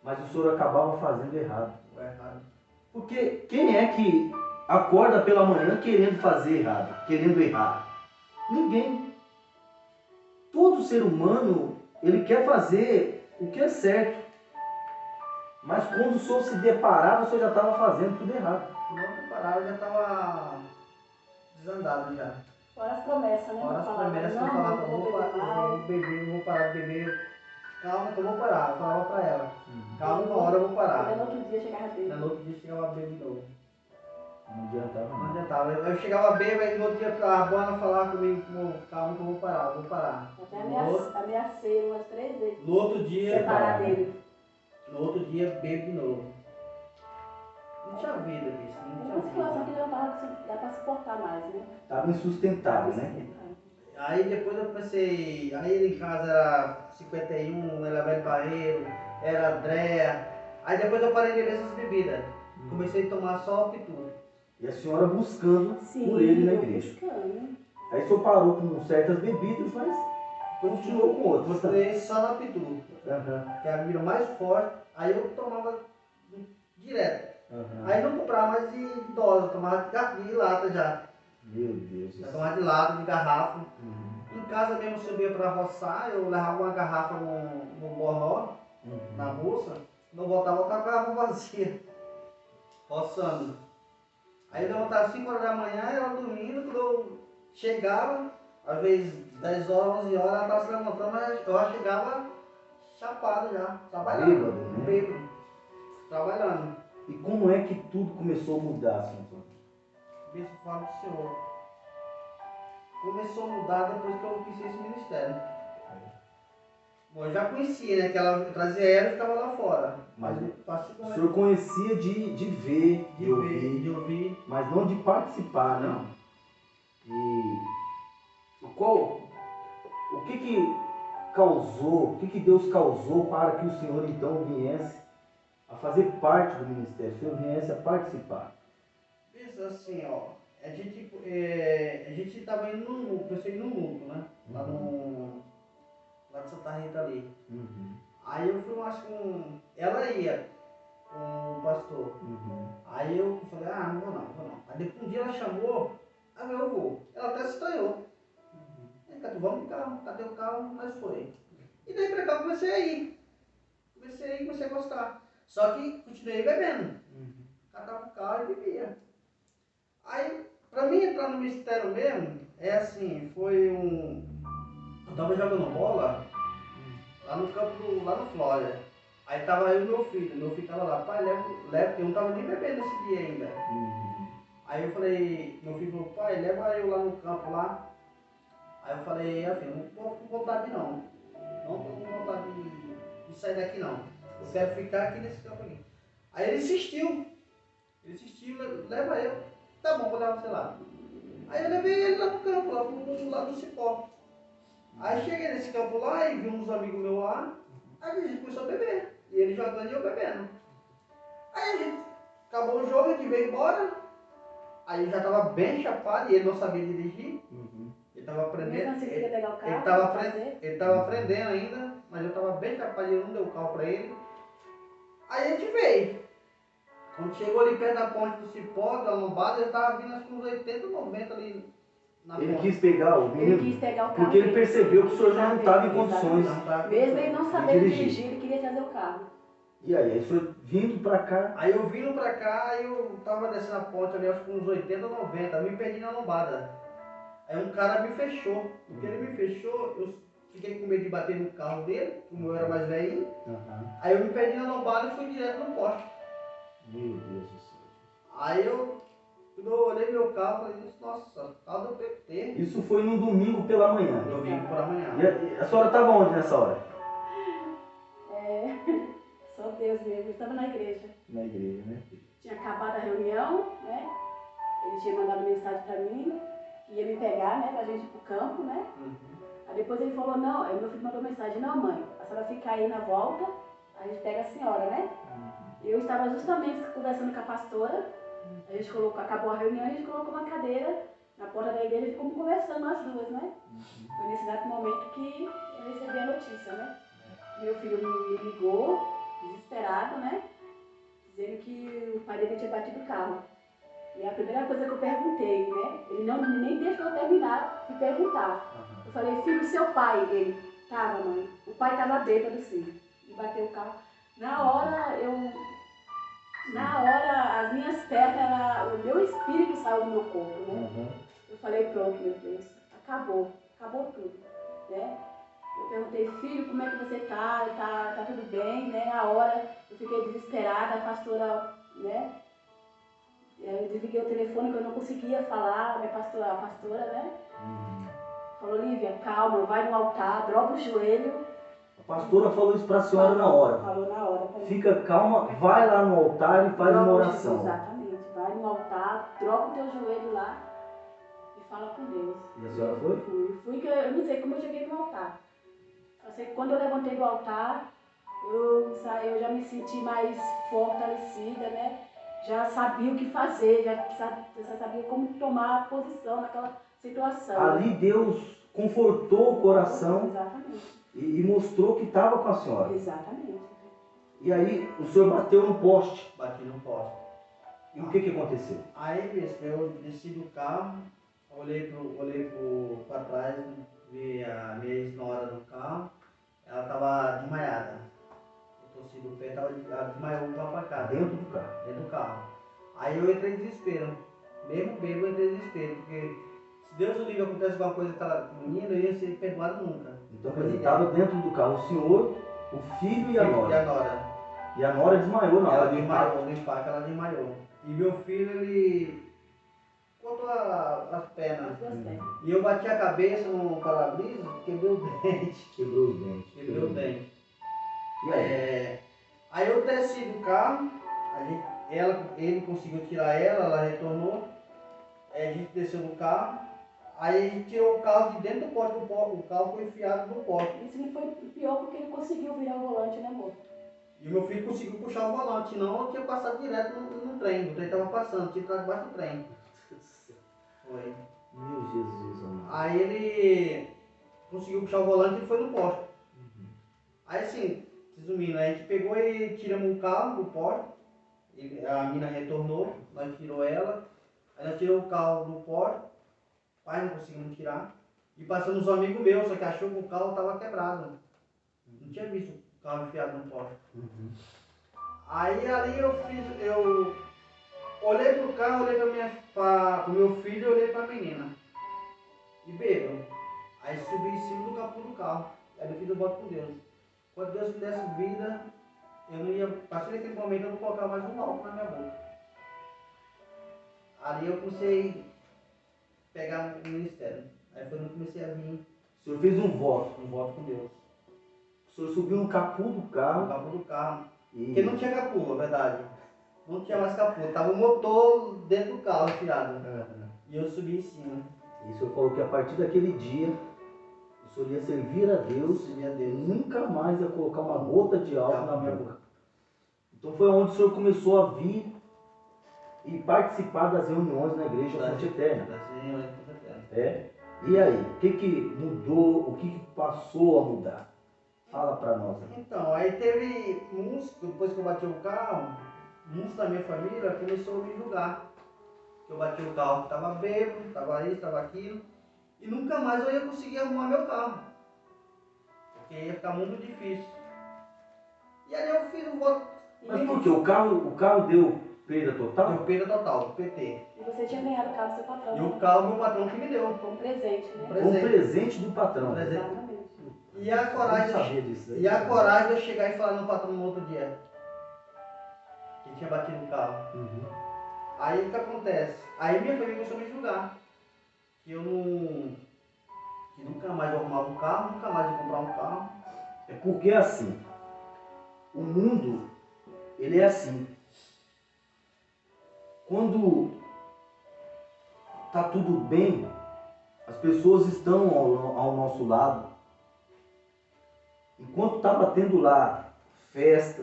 mas o senhor acabava fazendo errado. Porque quem é que acorda pela manhã querendo fazer errado, querendo errar? Ninguém. Todo ser humano, ele quer fazer o que é certo. Mas quando o senhor se deparava, o senhor já estava fazendo tudo errado. Não preparado, já estava desandado já. Fora as promessas, né? Fora as Falava, promessas, eu não, falava, não eu vou vou beber mais. beber, eu vou parar de beber. Calma que eu vou parar, eu falava pra ela. Calma, uma hora eu vou Aí parar. no outro dia chegava dele. No outro dia chegava bêbado de novo. Não adiantava Não nada. adiantava. Eu chegava bêbado, aí no outro dia a Bona falava comigo, calma que eu vou parar, eu vou parar. Até ameacei umas 3 vezes. No outro dia, Separar dele. no outro dia bebo de novo. Não tinha vida, bicho. Não Uma situação que tinha vida. não dá pra suportar mais, né? Estava insustentável, né? Aí depois eu comecei. Aí ele em casa era 51, era Velho Barreiro, era Andréa. Aí depois eu parei de beber essas bebidas. Comecei a tomar só pitu. E a senhora buscando Sim, por ele na eu igreja. buscando. Aí o senhor parou com certas bebidas, mas continuou com outras também. Continuei só na pitu, Aham, que é a bebida mais forte. Aí eu tomava direto. aham. Aí não comprava mais de dose, eu tomava de lata já. Meu Deus do Eu céu. tomava de lata, de garrafa. Uhum, Em casa mesmo eu subia para roçar, eu levava uma garrafa no borró, na uhum. bolsa, não voltava com a garrafa vazia, roçando. Aí eu levantava às 5 horas da manhã, ela dormindo, quando eu chegava, às vezes 10 horas, 11 horas, ela estava se levantando, mas eu já chegava chapado já, trabalhando. Bêbado, né? Bêbado, trabalhando. E como é que tudo começou a mudar, senhor Antônio? Bispo, falo pro senhor. Começou a mudar depois que eu conheci esse ministério. Bom, eu já conhecia, né? Que ela trazia ela e ficava lá fora. Mas O senhor conhecia de ver, de ouvir, de ouvir. mas não de participar, né? E o que causou, o que Deus causou para que o senhor então viesse a fazer parte do ministério, o senhor viesse a participar? Pensa assim, ó. A gente estava indo no lucro, pensei no lucro, né? Lá de Santa Rita ali. Uhum. Aí eu fui mais com. Ela ia. com o pastor. Aí eu falei, não vou não. Aí depois um dia ela chamou, aí eu vou. Ela até se estranhou. Vamos de carro, cadê o carro? Mas foi. E daí pra cá eu comecei a ir. Comecei a gostar. Só que continuei bebendo. Catava o carro e bebia. Aí, pra mim entrar no ministério mesmo, é assim, eu tava jogando bola lá no campo, lá no Flórida. Aí tava eu e meu filho tava lá, pai, leva, porque eu não tava nem bebendo esse dia ainda. Aí eu falei, meu filho falou, pai, leva eu lá no campo lá. Aí eu falei, filho, não tô com vontade não. Não tô com vontade de sair daqui não. Eu quero ficar aqui nesse campo aqui. Aí ele insistiu, leva eu. Tá bom, vou levar você lá. Aí eu levei ele lá pro campo, lá pro lado do Cipó. Aí cheguei nesse campo lá e vi uns amigos meus lá. Aí a gente começou a beber. E ele jogando e eu bebendo. Aí a gente acabou o jogo, a gente veio embora. Aí eu já tava bem chapado e ele não sabia dirigir. Ele tava aprendendo. Assim, pegar o carro, ele tava aprendendo ainda, mas eu tava bem capaz e eu não dei o carro pra ele. Aí a gente veio. Quando chegou ali perto da ponte do Cipó, da lombada, ele tava vindo acho que uns 80, 90 ali na ponte. Ele quis pegar o carro. Porque ele percebeu que o senhor já não estava em condições. Mesmo ele não sabendo dirigir, ele queria trazer o carro. E aí o senhor vindo pra cá? Aí eu vindo pra cá, eu tava descendo a ponte ali, acho que uns 80, 90, me perdi na lombada. Aí um cara me fechou. Porque ele me fechou, eu fiquei com medo de bater no carro dele, que o meu era mais velho. Aí eu me perdi na lombada e fui direto no poste. Meu Deus do céu. Aí quando eu olhei meu carro, eu falei, nossa, carro do PT. Isso foi num domingo pela manhã. Domingo pela manhã. E a senhora estava onde nessa hora? Só Deus mesmo, eu estava na igreja. Na igreja, né? Tinha acabado a reunião, né? Ele tinha mandado mensagem para mim, que ia me pegar, né, pra gente ir pro campo, né? Aí depois ele falou, não, aí meu filho mandou mensagem, não mãe, a senhora fica aí na volta, a gente pega a senhora, né? Eu estava justamente conversando com a pastora, a gente acabou a reunião, a gente colocou uma cadeira na porta da igreja e ficamos conversando nós duas, né? Foi nesse exato momento que eu recebi a notícia, né? Meu filho me ligou, desesperado, né? Dizendo que o pai dele tinha batido o carro. E a primeira coisa que eu perguntei, né? Ele nem deixou eu terminar de perguntar. Eu falei, filho, seu pai, ele, tava, mãe. O pai tava bêbado, sim. E bateu o carro. Na hora, as minhas pernas, o meu espírito saiu do meu corpo, né? Eu falei, pronto, meu Deus, acabou tudo, né? Eu perguntei, filho, como é que você tá? Tá tudo bem, né? Na hora eu fiquei desesperada, a pastora, né? Eu desliguei o telefone que eu não conseguia falar, a pastora, né? Falou, Lívia, calma, vai no altar, dobra o joelho. A pastora falou isso para a senhora na hora. Falou na hora. Fica calma, vai lá no altar e faz uma oração. Exatamente, vai no altar, droga o teu joelho lá e fala com Deus. E a senhora foi? Fui que eu não sei como eu cheguei no altar. Eu sei que quando eu levantei do altar, eu já me senti mais fortalecida, né? Já sabia o que fazer, já sabia como tomar posição naquela situação. Ali Deus confortou o coração. Exatamente. E mostrou que estava com a senhora. Exatamente. E aí o senhor bateu no poste. Bati no poste. E o que aconteceu? Aí, bicho, eu desci do carro, olhei para trás, vi a minha ex-nora no carro, ela estava desmaiada. Eu torci do pé, ela desmaiou um para cá. Dentro do carro? Dentro do carro. Aí eu entrei em desespero. Mesmo bêbado, eu entrei em desespero, porque se Deus o livre acontece alguma coisa com aquela menina, eu ia ser perdoado nunca. Então ele estava dentro do carro, o senhor, o filho e a nora. E a nora desmaiou na hora do impacto. No impacto ela desmaiou. E meu filho, ele cortou as pernas. E eu bati a cabeça no para-brisa, quebrei o dente. Quebrou os dentes. Quebrei o dente. E aí? Aí eu desci do carro, ele conseguiu tirar ela retornou. A gente desceu do carro. Aí a gente tirou o carro de dentro do poste, o carro foi enfiado no poste. Isso não foi pior porque ele conseguiu virar o volante, né, amor? E o meu filho conseguiu puxar o volante, senão eu tinha passado direto no trem. O trem estava passando, tinha entrado debaixo do trem. Foi. Meu Jesus amado. Aí ele conseguiu puxar o volante e foi no poste. Aí assim, resumindo, a gente pegou e tiramos o carro do poste, A mina retornou, nós tirou ela, aí nós tirou o carro do porte, pai não conseguimos tirar. E passamos um amigo meu, só que achou que o carro estava quebrado. Não tinha visto o carro enfiado no porte. Aí ali eu olhei pro carro, olhei pro meu filho e olhei pra menina. E bebo. Aí subi em cima do capô do carro. Aí eu fiz o voto com Deus. Quando Deus me desse vida, eu não ia. A partir daquele momento eu não colocava mais um álcool na minha boca. Ali eu comecei a pegar o ministério. Aí foi quando eu comecei a vir O senhor fez um voto. um voto com Deus. O senhor subiu no capô do O carro. capô do carro. E... Porque não tinha capô, na verdade. Não tinha mais capô. Tava o motor dentro do carro enfiado. E eu subi em cima. E o senhor falou que a partir daquele dia, o senhor ia servir a Deus, nunca mais ia colocar uma gota de álcool na minha boca. Então foi onde o senhor começou a vir e participar das reuniões na igreja Fonte Eterna. É? E aí, o que mudou, o que passou a mudar? Fala pra nós. Então, aí teve uns, depois que eu bati o carro, muitos da minha família começou a me julgar. Eu bati o carro, estava bêbado, estava isso, estava aquilo. E nunca mais eu ia conseguir arrumar meu carro. Porque ia ficar muito difícil. E aí eu fiz um voto. Mas por quê? O carro deu perda total? Deu perda total, PT. E você tinha ganhado o carro do seu patrão. E o carro meu patrão que me deu. Como presente, né? Um presente do patrão. Presente. Exatamente. E a coragem, sabia disso aí. e a coragem de eu chegar e falar no patrão no outro dia. Que tinha batido o carro. Aí o que acontece? Aí minha família começou a me julgar. Que eu não. Que nunca mais eu arrumava um carro, nunca mais ia comprar um carro. É porque assim, o mundo, ele é assim. Quando tá tudo bem, as pessoas estão ao nosso lado. Enquanto estava tendo lá festa,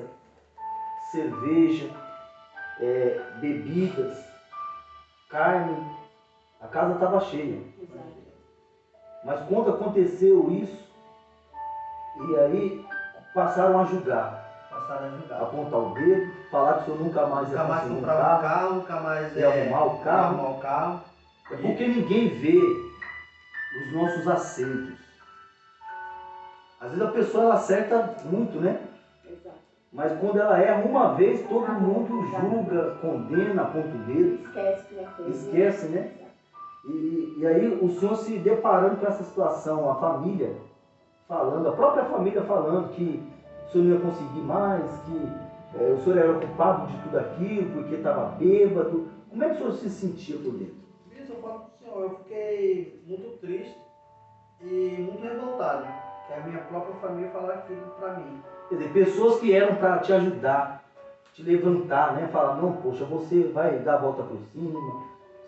cerveja, bebidas, carne, a casa estava cheia. Exato. Mas quando aconteceu isso, e aí passaram a julgar, Passaram a julgar. apontar o dedo, falar que o senhor nunca mais ia Nunca mais conseguir um comprar um carro, carro, nunca mais ia arrumar o carro. ia arrumar o carro. É porque ninguém vê os nossos acertos. Às vezes a pessoa ela acerta muito, né? Exato. Mas quando ela erra uma vez, todo mundo julga, condena, aponta o dedo. Esquece que já fez. Esquece, né? E aí o senhor se deparando com essa situação, a família falando, a própria família falando que o senhor não ia conseguir mais, que o senhor era culpado de tudo aquilo, porque estava bêbado. Como é que o senhor se sentia por dentro? Isso eu falo pro senhor, eu fiquei muito triste e muito revoltado. Que a minha própria família falar aquilo pra mim. Quer dizer, pessoas que eram para te ajudar, te levantar, né? Falar, não, poxa, você vai dar a volta por cima,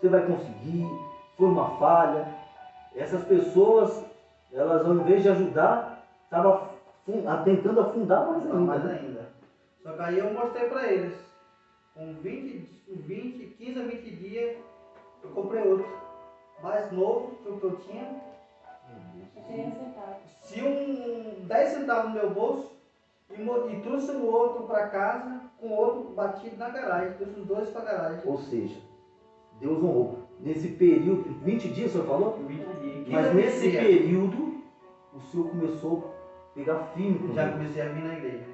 você vai conseguir, foi uma falha. Essas pessoas, elas ao invés de ajudar, estavam tentando afundar mais ainda. Mais ainda. Só que aí eu mostrei pra eles. Com 15 a 20 dias, eu comprei outro. Mais novo que o que eu tinha. 30 centavos. Se 10 centavos no meu bolso e trouxe o outro para casa com o outro batido na garagem, trouxe os dois para a garagem. Ou seja, Deus honrou. Nesse período, 20 dias o senhor falou? 20 dias. Mas nesse período, o senhor começou a pegar firme com Já Deus. comecei a vir na igreja.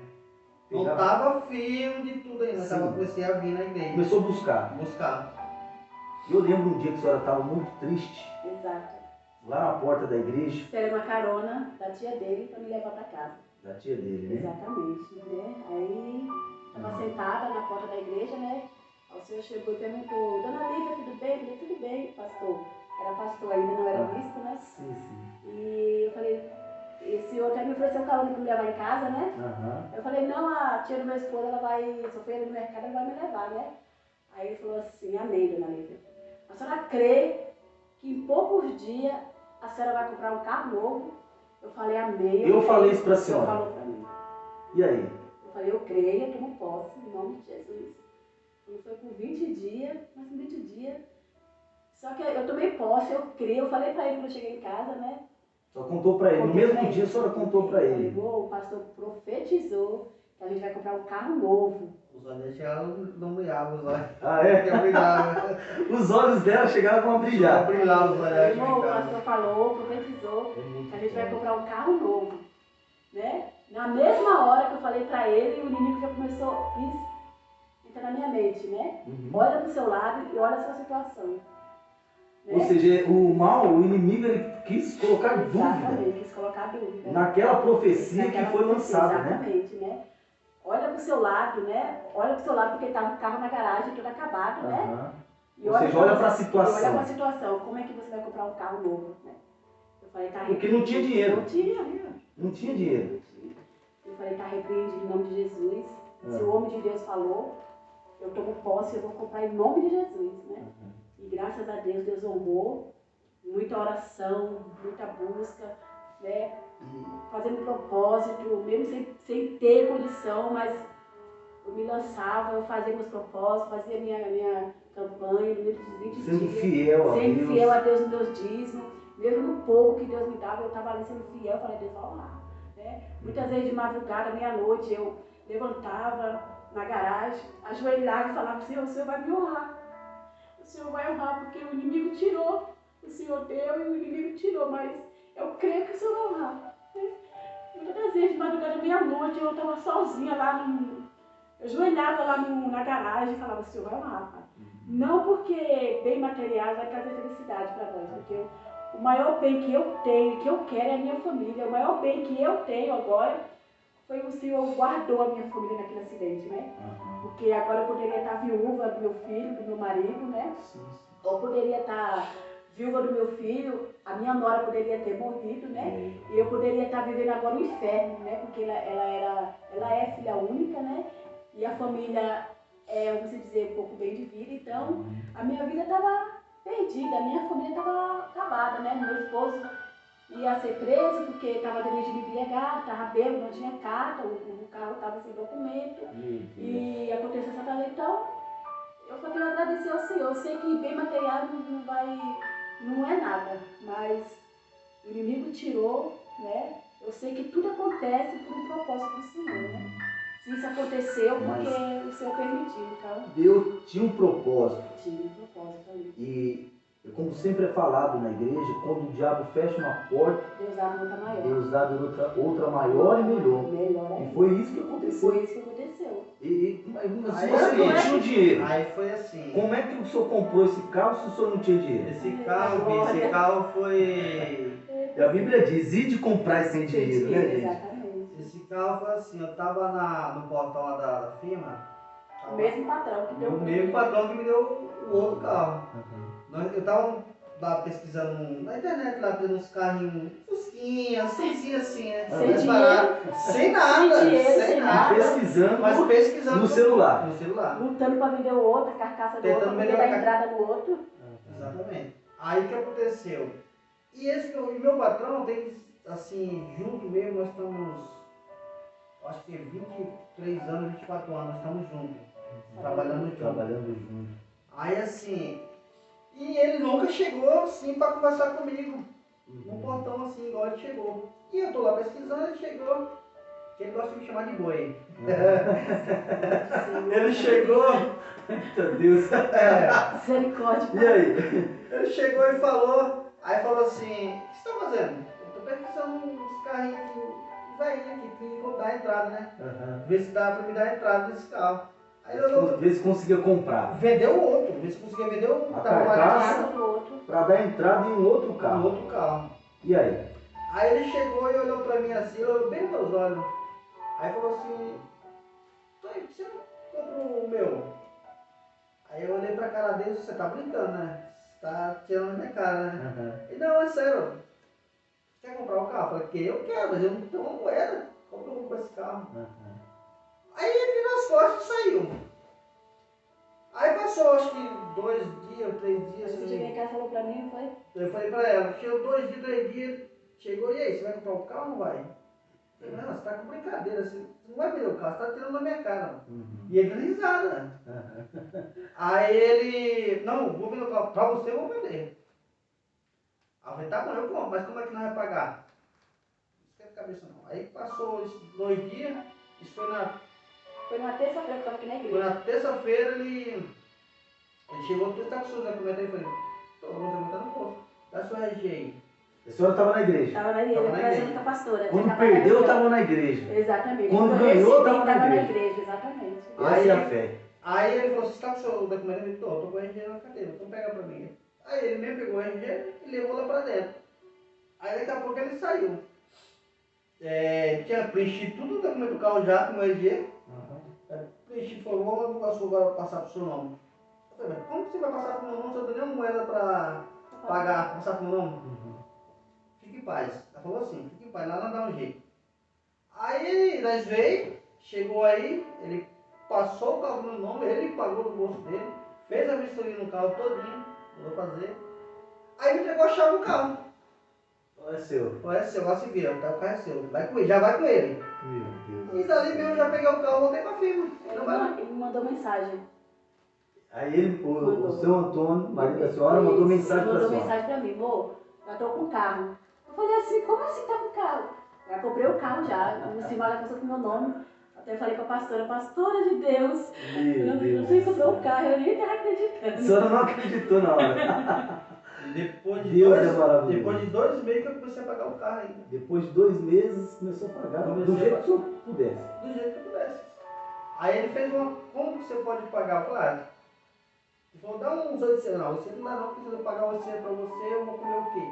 Não Pegar- estava firme de tudo ainda, Sim. comecei a vir na igreja. Começou a buscar. Buscar. Eu lembro um dia que a senhora estava muito triste, Exato. lá na porta da igreja, Esperei uma carona da tia dele para me levar para casa. da tia dele, né? Exatamente, né? Aí estava sentada na porta da igreja, né? Aí o senhor chegou e perguntou, Dona Lívia, tudo bem? Eu falei, tudo bem, pastor. Era pastor ainda, não era bispo, né? Sim, sim. E eu falei, esse outro aí me ofereceu um carona para me levar em casa, né? Aham. Eu falei, não, a tia do meu esposo, ela vai, se eu for ali no mercado, ela vai me levar, né? Aí ele falou assim, amém, Dona Lívia. A senhora crê que em poucos dias a senhora vai comprar um carro novo? Eu falei, amém. Eu falei isso pra O senhor senhora. falou pra mim. E aí? Eu falei, eu creio, eu tomo posse, em nome de Jesus. E foi por 20 dias, mas com 20 dias. Só que eu tomei posse, eu creio, eu falei pra ele quando eu cheguei em casa, né? Só contou pra ele. No Contei mesmo pra ele. dia a senhora contou pra ele. Falei, o pastor profetizou que a gente vai comprar um carro novo. Os Os olhos chegaram, não brilhavam os olhos. Ah, é? Porque brilhava. Os olhos dela chegavam a brilhar. Brilhava os olhos. Irmão, o pastor falou, profetizou, É muito que a gente vai bom. comprar um carro novo, né? Na mesma hora que eu falei pra ele, o inimigo já começou, entra na minha mente, né? Uhum. Olha pro seu lado e olha a sua situação. Né? Ou seja, o mal, o inimigo, ele quis colocar dúvida Exatamente, quis colocar dúvida. naquela profecia Naquela que foi profecia, lançada, né? exatamente, né? Olha pro seu lado, né? Olha pro seu lado porque tá o carro na garagem, tudo acabado, né? Aham. E Ou seja, olha pra você- situação. e olha pra situação. Como é que você vai comprar um carro novo, né? Eu falei, tá Porque não tinha dinheiro. Não tinha. Não tinha dinheiro. Eu falei, tá repreendido em nome de Jesus. Se É. o homem de Deus falou, eu tomo posse, eu vou comprar em nome de Jesus, né? Uhum. E graças a Deus, Deus honrou. Muita oração, muita busca, né? Fazendo propósito, mesmo sem ter condição, mas eu me lançava, eu fazia meus propósitos, fazia minha campanha, durante os 20 Sendo dias. fiel a Sendo Deus. fiel a Deus nos meus dízimos, mesmo no pouco que Deus me dava, eu estava ali sendo fiel, eu falei, Deus, vamos lá. Né? Muitas vezes de madrugada, meia-noite, eu levantava na garagem, ajoelhava e falava, Senhor, o Senhor vai me honrar. O Senhor vai honrar, porque o inimigo tirou. O Senhor deu e o inimigo tirou, mas eu creio que o Senhor vai honrar. Né? Muitas das vezes, de madrugada, meia-noite, eu estava sozinha lá eu ajoelhava lá na garagem e falava, Senhor, vai honrar, Pai. Não porque bem materiais vai trazer felicidade para nós, porque o maior bem que eu tenho, que eu quero é a minha família. O maior bem que eu tenho agora foi o Senhor guardou a minha família naquele acidente, né? Aham. Porque agora eu poderia estar viúva do meu filho, do meu marido, né? Sim, sim. Ou poderia estar viúva do meu filho, a minha nora poderia ter morrido, né? E eu poderia estar vivendo agora o inferno, né? Porque ela é filha única, né? E a família é, vamos dizer, um pouco bem de vida, então a minha vida estava perdida, a minha família estava acabada, né? Meu esposo ia ser preso porque estava dirigindo embriagado, estava bêbado, não tinha carta, o carro estava sem documento. E aconteceu essa coisa, então eu só quero agradecer ao Senhor. Eu sei que bem material não é nada, mas o inimigo tirou, né? Eu sei que tudo acontece por um propósito do Senhor, né? Se isso aconteceu porque o Senhor permitiu, então Deus tinha um propósito. tinha um propósito ali. E, como sempre é falado na igreja, quando o diabo fecha uma porta, Deus abre outra maior. Deus abre outra maior e melhor. Melhor E ainda. foi isso que aconteceu. Foi isso que aconteceu. Mas se Aí, você não assim, tinha o dinheiro, Aí foi assim. como é que o senhor comprou esse carro se o senhor não tinha dinheiro? Esse carro foi. E a Bíblia diz, e de comprar sem dinheiro, né, gente? Exatamente. Esse carro foi assim, eu tava no portão lá da firma. O mesmo patrão que deu O mesmo patrão que me deu o outro carro. Uhum. Eu tava lá pesquisando na internet, lá tendo uns carrinhos, fusquinha, assim, né? Sem Mais dinheiro. barato. Sem nada, Sem dinheiro, sem sem nada. Pesquisando, Mas pesquisando no celular. No celular. Lutando para vender o outro, a carcaça do outro, Tentando para poder melhorar dar a entrada no outro. Exatamente. Aí o que aconteceu? E e meu patrão tem, assim, junto mesmo, nós estamos, acho que 23 anos, 24 anos, nós estamos juntos, trabalhando juntos. Trabalhando junto. Aí assim, e ele nunca chegou assim para conversar comigo, num portão assim, igual ele chegou. E eu tô lá pesquisando, ele chegou, que ele gosta de me chamar de boi. Ele chegou, Eita Deus. Misericórdia. E aí? ele chegou e falou, aí falou assim, o que você tá fazendo? Eu tô pesquisando uns carrinhos aqui, um velhinho aqui, que vou dar a entrada, né? Uhum. Ver se dá pra me dar a entrada desse carro. Aí eu olhou, Vê se conseguia comprar. vendeu o outro, ver se conseguia vender o A tava carcaça. baratinho, Do outro. Para dar entrada em um outro no carro. outro carro. E aí? Aí ele chegou e olhou pra mim assim, olhou bem nos meus olhos. Aí falou assim, por que você não comprou o meu? Aí eu olhei pra cara dele, você tá brincando, né? Você tá tirando na minha cara, né? Uhum. Ele, não, é sério. Você quer comprar o carro? Eu falei, que eu quero, mas eu não tenho uma moeda. Como que eu vou comprar esse carro? Uhum. Aí ele virou as costas e saiu. Aí passou, acho que 2 dias, 3 dias. Você chegou em casa e falou pra mim, foi? Eu falei pra ela, chegou 2 dias, 3 dias, chegou, e aí, você vai comprar o carro ou não vai? Eu falei, não, você tá com brincadeira, você não vai vender o carro, você tá tirando na minha cara. Uhum. E ele deu risada, né? Uhum. Aí ele, não, vou vender o carro, pra você eu vou vender. Aí eu falei, tá bom, eu compro, mas como é que nós vamos pagar? Não esquece a cabeça não. Aí passou esses 2 dias, isso foi na Foi numa terça-feira que eu tava aqui na Foi igreja. na terça-feira, ele chegou, tu está com seus documentos aí? Eu falei, tô, vou documentar no posto. Dá sua RG aí. A senhora estava na igreja. Tava na igreja, Tava na conversando igreja. com a pastora. Quando tinha acabado perdeu, a estava reunião. na igreja. Exatamente. Quando ganhou, tava na tava na igreja. igreja, exatamente. Essa é a fé. Aí ele falou, você está com o seu documento? Eu falei, tô com o RG na cadeira, então pega pra mim. Aí ele mesmo pegou o RG e levou lá pra dentro. Aí daqui a pouco ele saiu. Tinha preenchido tudo o documento do carro já com o RG. Preenchi, falou, vamos agora passar pro seu nome. Eu falei, mas como que você vai passar pro meu nome se eu não tenho nenhuma moeda pra pagar, passar pro meu nome? Fique em paz. Ela falou assim, fique em paz, lá não dá um jeito. Aí nós veio, chegou aí, ele passou o carro no nome, ele pagou do bolso dele, fez a vistoria no carro todinho, vou fazer. Aí me entregou a chave do carro. É seu. Falou, é seu, lá se vira, o carro é seu. Vai com ele, já vai com ele. Meu Deus. E dali mesmo eu já peguei o carro, voltei pra firma. Ele me mandou mensagem. Aí ele, o Mandou. seu Antônio, marido da senhora, mandou mensagem para a Mandou senhora. mensagem pra mim, amor, eu tô com o carro. Eu falei assim, como assim tá com o carro? Já comprei o carro já, em cima da pessoa com meu nome. Até falei com a pastora de Deus. Meu Deus. Você comprou o carro, eu nem tava A acreditando. senhora não acreditou na hora. Depois de, Deus dois, é maravilhoso. depois de 2 meses que eu comecei a pagar o carro ainda. Depois de 2 meses, começou a pagar do jeito que o senhor pudesse. Do jeito que eu pudesse. Aí ele fez uma, como que você pode pagar? Eu falei, ele falou, dá uns 800, não, você não dá não, porque se eu pagar 800 pra você, eu vou comer o quê?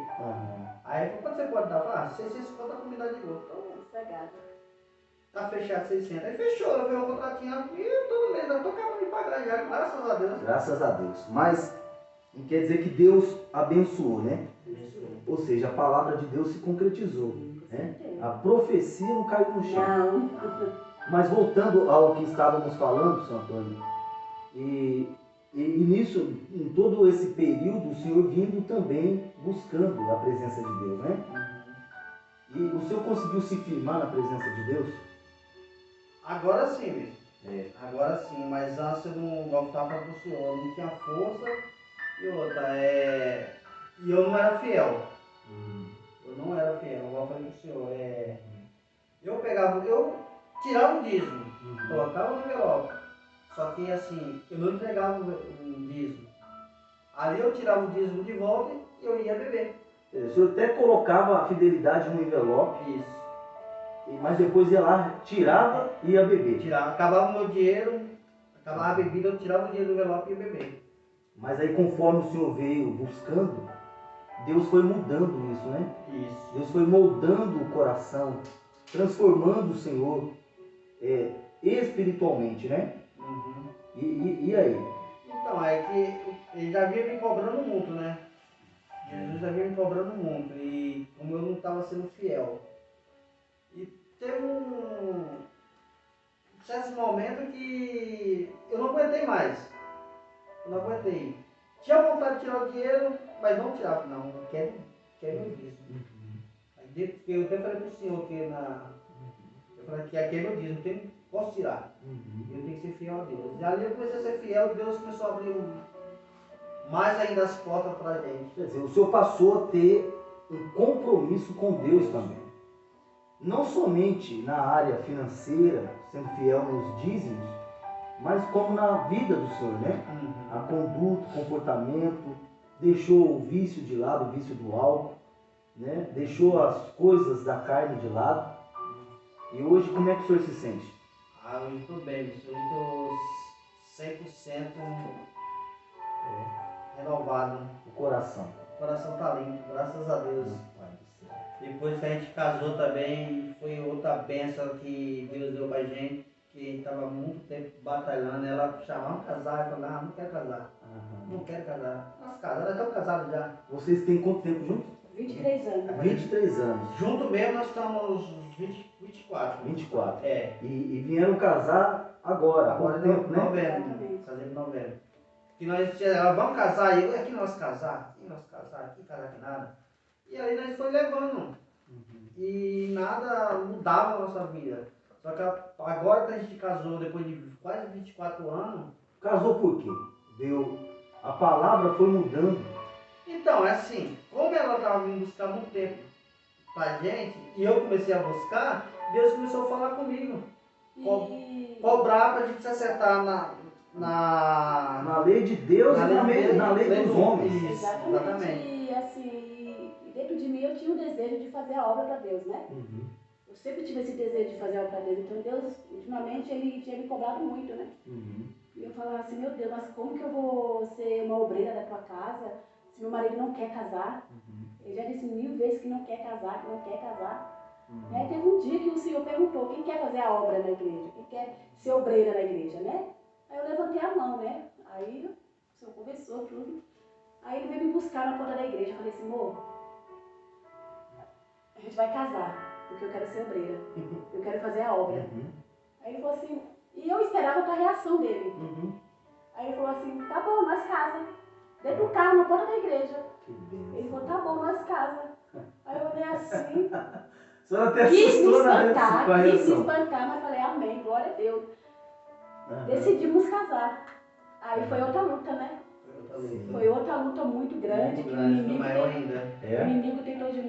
Aí ele falou, quanto você pode dar? Eu falei, 650 a comida de gosto. Então, Estragado. tá fechado 600. Aí fechou, eu vi um contratinho aqui, e todo mês, eu tô acabando de pagar já, graças a Deus. Graças a Deus. Mas não quer dizer que Deus abençoou, né? Ou seja, a palavra de Deus se concretizou. Né? A profecia não caiu no chão. Não. Mas voltando ao que estávamos falando, São Antônio, e nisso, em todo esse período, o Senhor vindo também buscando a presença de Deus, né? E o Senhor conseguiu se firmar na presença de Deus? Agora sim, bicho. Agora sim, mas antes eu não voltava para o Senhor, eu não tinha força e outra, e eu não era fiel. Eu não era fiel, igual eu falei pro Senhor. Eu tirava o dízimo, colocava no envelope. Só que assim, eu não entregava o dízimo. Ali eu tirava o dízimo de volta e eu ia beber. O Senhor até colocava a fidelidade no envelope, Isso. mas depois ia lá, tirava e ia beber. Tirava, acabava o meu dinheiro, acabava a bebida, eu tirava o dinheiro do envelope e ia beber. Mas aí conforme o Senhor veio buscando, Deus foi mudando isso, né? Isso. Deus foi moldando o coração, transformando o Senhor espiritualmente, né? Uhum. E aí? Então, é que ele já vinha me cobrando muito, né? Jesus já vinha me cobrando muito. E como eu não estava sendo fiel. E teve certos momentos que eu não aguentei mais. Eu não aguentei. Tinha vontade de tirar o dinheiro, mas não tirava. Não, eu quero meu dízimo. Aí eu até falei pro senhor que eu falei que aqui é meu dízimo, posso tirar. Eu tenho que ser fiel a Deus. E ali eu comecei a ser fiel e Deus começou a abrir mais ainda as portas para a gente. Quer dizer, o Senhor passou a ter um compromisso com Deus também. Não somente na área financeira, sendo fiel nos dízimos, mas como na vida do Senhor, né? A conduta, o comportamento, deixou o vício de lado, o vício do álcool, né? Deixou as coisas da carne de lado. E hoje, como é que o Senhor se sente? Hoje estou bem, hoje estou 100% renovado. O coração. O coração está limpo, graças a Deus. Pai do céu. Depois que a gente casou também, foi outra bênção que Deus deu pra gente, que a gente estava muito tempo batalhando. Ela chamava para casar, eu falava, não quero casar, não quero casar. Nós casados, nós estamos casados já. Vocês têm quanto tempo juntos? 23 anos. 23 anos. Junto mesmo nós estamos 24. 24. E vieram casar agora, há agora pouco tempo, né? novembro, Exatamente. casei em novembro. Que nós tínhamos, vamos casar, e eu, aqui nós casar, aqui casar que nada. E aí nós foi levando. E nada mudava a nossa vida. Só que agora que a gente casou, depois de quase 24 anos. Casou por quê? A palavra foi mudando. Então, é assim, como ela estava vindo buscar muito tempo pra gente, e eu comecei a buscar, Deus começou a falar comigo. E cobrar pra gente se acertar na lei de Deus Na e lei na lei dos dos homens. Isso, exatamente. exatamente. E assim, dentro de mim eu tinha o desejo de fazer a obra para Deus, né? Uhum. Eu sempre tive esse desejo de fazer a obra para Deus. Então Deus, ultimamente, ele tinha me cobrado muito, né? Uhum. E eu falava assim, meu Deus, mas como que eu vou ser uma obreira da tua casa se meu marido não quer casar? Uhum. Ele já disse 1000 vezes que não quer casar, que não quer casar. Uhum. Aí teve um dia que o Senhor perguntou, quem quer fazer a obra na igreja? Quem quer ser obreira na igreja, né? Aí eu levantei a mão, né? Aí o Senhor conversou tudo. Aí ele veio me buscar na porta da igreja. Eu falei assim, amor, a gente vai casar, porque eu quero ser obreira. Eu quero fazer a obra. Uhum. Aí ele falou assim, e eu esperava a reação dele. Uhum. Aí ele falou assim, tá bom, nós casa. Dentro do carro, na porta da igreja. Que bênção. Ele falou, tá bom, nós casa. Aí eu olhei assim, A senhora até quis me assustou com a espantar, reação. mas falei, amém, glória a Deus. Uhum. Decidimos casar. Aí foi outra luta, né? Foi outra luta muito grande, Muito que grande, o inimigo, maior ainda. o inimigo tentou de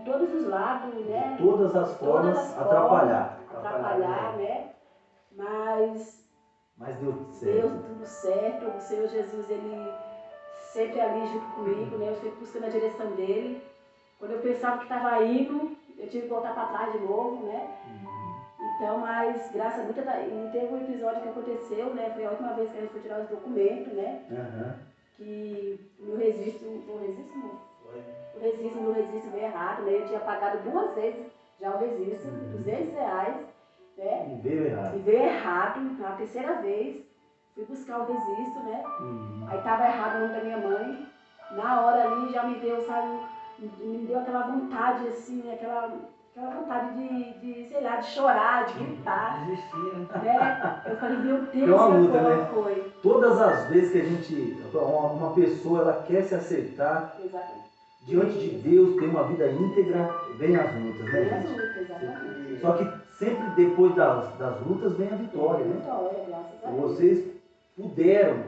todos os lados, né? De todas as formas, atrapalhar. Atrapalhar, né? Mas Deu certo. deu tudo certo. O Senhor Jesus, ele sempre ali junto comigo, né? Eu sempre buscando a direção dele. Quando eu pensava que estava indo, eu tive que voltar para trás de novo, né? Então, mas graças a Deus, e teve um episódio que aconteceu, né? Foi a última vez que a gente foi tirar os documentos, né? Uhum. Que o meu registro veio errado, né? Eu tinha pagado 2 vezes já o registro, R$200, né? E veio errado. E veio errado, na terceira vez, fui buscar o registro, né? Uhum. Aí estava errado o nome da minha mãe. Na hora ali já me deu, sabe, me deu aquela vontade, assim, aquela vontade de, sei lá, de chorar, de gritar. Desistir, Né? Eu falei, meu Deus, É uma e luta, agora né? foi. Todas as vezes que a gente, uma pessoa, ela quer se acertar Exatamente. diante de Deus, tem uma vida íntegra, vem as lutas, né, Foi as gente? lutas, exatamente. Só que sempre depois das lutas vem a vitória, né? Vitória, graças a Deus. Vocês puderam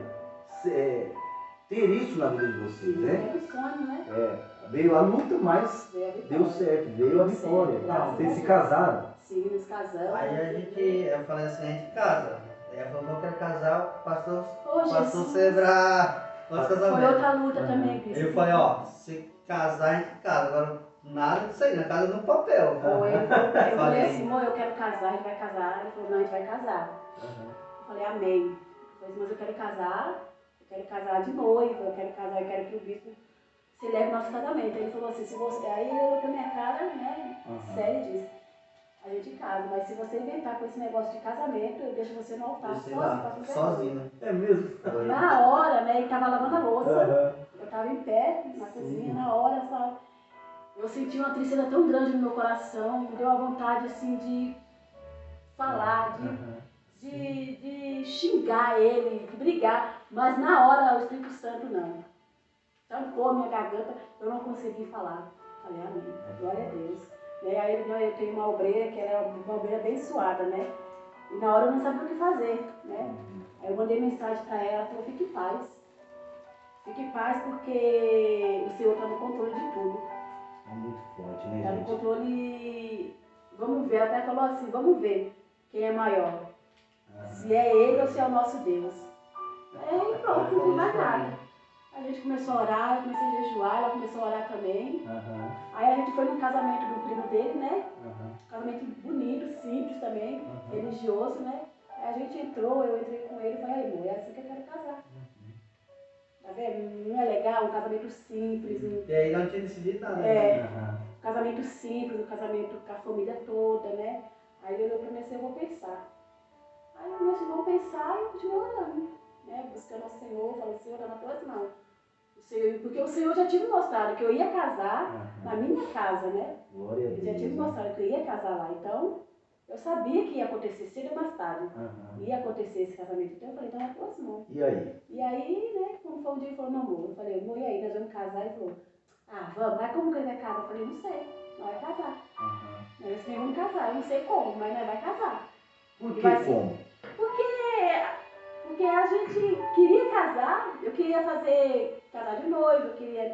ter isso na vida de vocês, né? Era um sonho, né? Veio a luta, mas Veio a vitória. deu certo, veio a Deu vitória. certo, graças a Vocês se Deus. casaram. Sim, nos casamos. Aí eu falei assim, a gente casa. Aí ela falou, não quero casar, passou Jesus. celebrar nosso Foi casamento. outra luta também, Aí Cristo. eu falei, ó, se casar, a gente casa. Agora, nada disso aí, na casa no papel. Eu falei assim, amor, eu quero casar, a gente vai casar. Ele falou, não, a gente vai casar. Eu falei, amém. Eu falei, mas eu quero casar de noiva, eu quero que o bispo celebra o nosso casamento. Ele falou assim, se você. Aí ele olhou pra minha cara, né? Sério, e disse, a gente casa, mas se você inventar com esse negócio de casamento, eu deixo você no altar Sozinho, né? É mesmo? Na hora, né, ele tava lavando a louça, eu tava em pé na cozinha, na hora, sabe? Eu senti uma tristeza tão grande no meu coração, me deu a vontade, assim, de falar, de xingar ele, de brigar, mas na hora o Espírito Santo não. Tampou a minha garganta, eu não consegui falar. Falei, amém, glória a Deus. Aí eu tenho uma obreira, que ela é uma obreira abençoada, né? E na hora eu não sabia o que fazer, né? Aí eu mandei mensagem para ela, falou, fique em paz. Fique em paz porque o Senhor está no controle de tudo. É muito forte, né, Está no gente? controle, vamos ver, ela até falou assim, vamos ver quem é maior. Se é ele ou se é o nosso Deus. Aí pronto, não fiz mais nada. A gente começou a orar, eu comecei a jejuar, ela começou a orar também. Aí a gente foi num casamento do primo dele, né? Casamento bonito, simples também, religioso, né? Aí a gente entrou, eu entrei com ele e falei, amor, é assim que eu quero casar. Tá vendo? Não é legal? Um casamento simples. E aí não tinha decidido nada. Um casamento simples, um casamento com a família toda, né? Aí eu comecei, eu vou pensar. Aí eu comecei, vamos pensar e continuei orando, né? Buscando ao Senhor, falei, Senhor, dá nas tuas mãos. Porque o Senhor já tinha me mostrado que eu ia casar na minha casa, né? Glória a Deus. Ele já tinha me mostrado que eu ia casar lá. Então, eu sabia que ia acontecer cedo ou mais tarde. Ia acontecer esse casamento. Então, eu falei, então é tuas mãos. E aí? E aí, né, quando foi um dia, ele falou, não, amor. Eu falei, amor, e aí, nós vamos casar? Ele falou, vamos. Mas como que ele vai casar? Eu falei, não sei. Nós vai casar. Nós nem vamos casar. Eu não sei como, mas nós vai casar. Por que como? Porque a gente queria casar, eu queria casar de noivo, eu queria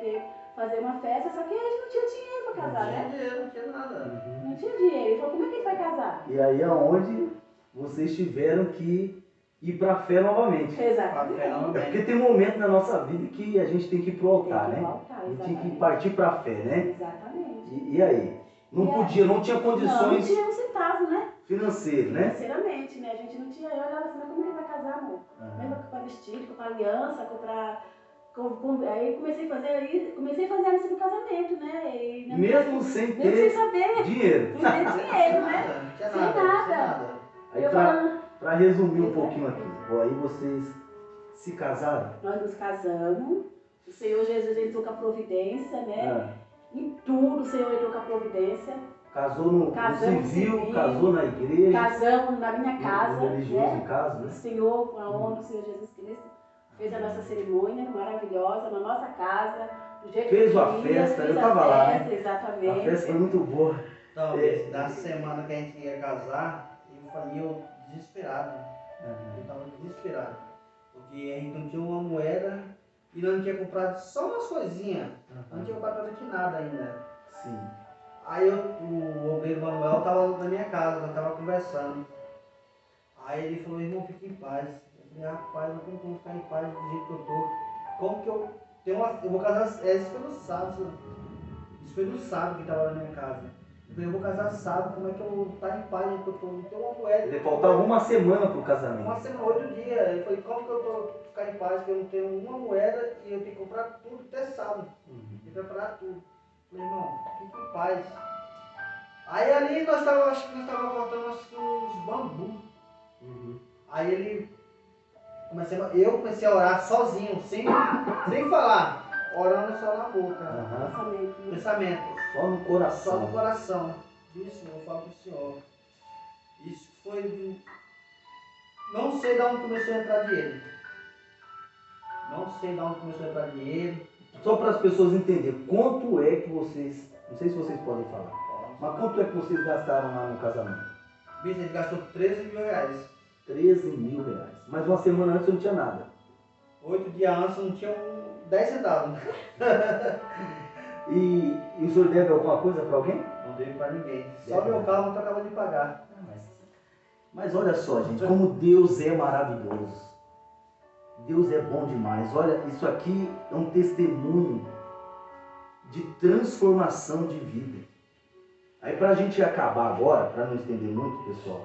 fazer uma festa, só que a gente não tinha dinheiro para casar, né? Não tinha nada. Não tinha dinheiro. Ele falou, como é que a gente vai casar? E aí aonde vocês tiveram que ir para a fé novamente. Exatamente. É porque tem um momento na nossa vida que a gente tem que ir pro altar, Tem que né? voltar, A gente tem exatamente. que partir para a fé, né? Exatamente. E aí? Não podia, não tinha Não condições tinha um centavo, né? financeiras, né? Financeiramente, né? A gente não tinha. Eu olhava assim, mas como que vai casar, amor? Mesmo comprar vestido, comprar aliança, comprar. Aí comecei a fazer a lista do casamento, né? E Mesmo sem mesmo sem ter saber, dinheiro. não ter dinheiro, né? Não tinha Sem nada, nada. sem nada. Aí Eu falando, para resumir um pouquinho aqui, ó, aí vocês se casaram? nós nos casamos, o Senhor Jesus entrou com a providência, né? Em tudo o Senhor entrou com a providência. Casou no Casamos civil, casou na igreja, Casamos na minha casa, no religioso né? em casa, O né? Senhor, com a honra do Senhor Jesus Cristo, fez a nossa cerimônia maravilhosa na nossa casa, do jeito Fez que uma queria, festa, fez eu a tava lá, né? festa, exatamente. A festa foi muito boa. Então, na semana que a gente ia casar, eu desesperado. Eu estava desesperado. Porque a gente não tinha uma moeda e nós não tinha comprado só umas coisinhas. Não tinha comprado praticamente nada ainda. Sim. Aí o obreiro Manuel estava na minha casa, nós estávamos conversando. Aí ele falou, irmão, fique em paz. Eu falei, rapaz, eu como ficar em paz do jeito que eu tô? Como que eu tenho uma. Eu vou casar. Isso foi no sábado. Isso foi no sábado que estava na minha casa. Eu falei, eu vou casar sábado, como é que eu vou estar em paz do jeito que eu tô? Não tenho uma moeda. Ele faltava uma semana pro casamento. Uma semana, 8 dias. Eu falei, como que eu tô ficar em paz, que eu não tenho uma moeda e eu tenho que comprar tudo até sábado. Tem que preparar tudo. Eu falei, irmão, fique em paz. Aí ali acho que nós estávamos cortando uns bambus. Aí eu comecei a orar sozinho, sem falar, orando só na boca. Pensamento. Só no coração. Só no coração. Isso, eu falo pro Senhor. Isso foi. Não sei de onde começou a entrar dinheiro. Não sei de onde começou a entrar dinheiro. Só para as pessoas entenderem, quanto é que vocês, não sei se vocês podem falar, mas quanto é que vocês gastaram lá no casamento? Bicho, ele gastou 13 mil reais. 13 mil reais. Mas uma semana antes eu não tinha nada. 8 dias antes não tinha 10 centavos. E o senhor deve alguma coisa para alguém? Não dei para ninguém. Só meu carro que acabou de pagar. Mas olha só, gente, como Deus é maravilhoso. Deus é bom demais. Olha, isso aqui é um testemunho de transformação de vida. Aí para a gente acabar agora, para não estender muito, pessoal,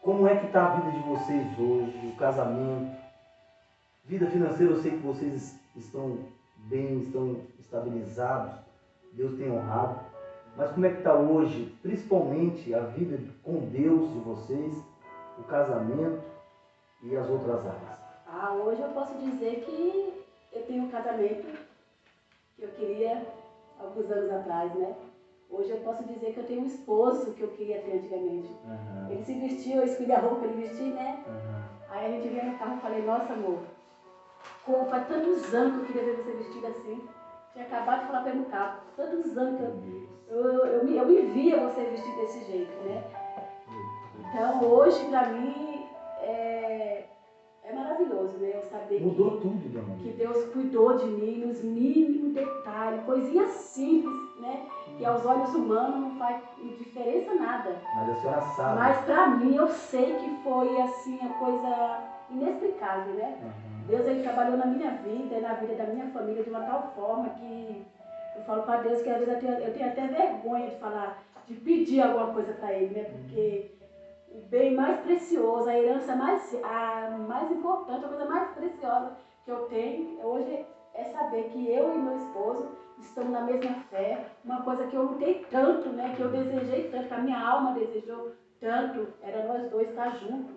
como é que está a vida de vocês hoje, o casamento, vida financeira? Eu sei que vocês estão bem, estão estabilizados, Deus tem honrado, mas como é que está hoje, principalmente a vida com Deus de vocês, o casamento e as outras áreas? Hoje eu posso dizer que eu tenho um casamento que eu queria alguns anos atrás, né? Hoje eu posso dizer que eu tenho um esposo que eu queria ter antigamente. Ele se vestiu, eu escolhi a roupa que ele vestia, né? Aí a gente veio no carro e falei, nossa amor, faz tantos anos que eu queria ver você vestida assim. Tinha acabado de falar para ele no carro, tantos anos que eu me via você vestido desse jeito, né? Então hoje pra mim é maravilhoso, né? Eu saber Mudou tudo, minha mãe. que Deus cuidou de mim nos mínimos detalhes, coisinhas simples, né? Que aos olhos humanos não faz diferença nada. Mas a senhora sabe. Mas pra mim eu sei que foi assim a coisa inexplicável, né? Deus ele trabalhou na minha vida e na vida da minha família de uma tal forma que eu falo para Deus que às vezes eu tenho até vergonha de falar, de pedir alguma coisa para Ele, né? Porque o bem mais precioso, a herança mais importante, a coisa mais preciosa que eu tenho hoje é saber que eu e meu esposo estamos na mesma fé, uma coisa que eu lutei tanto, né? Que eu desejei tanto, que a minha alma desejou tanto, era nós dois estar juntos,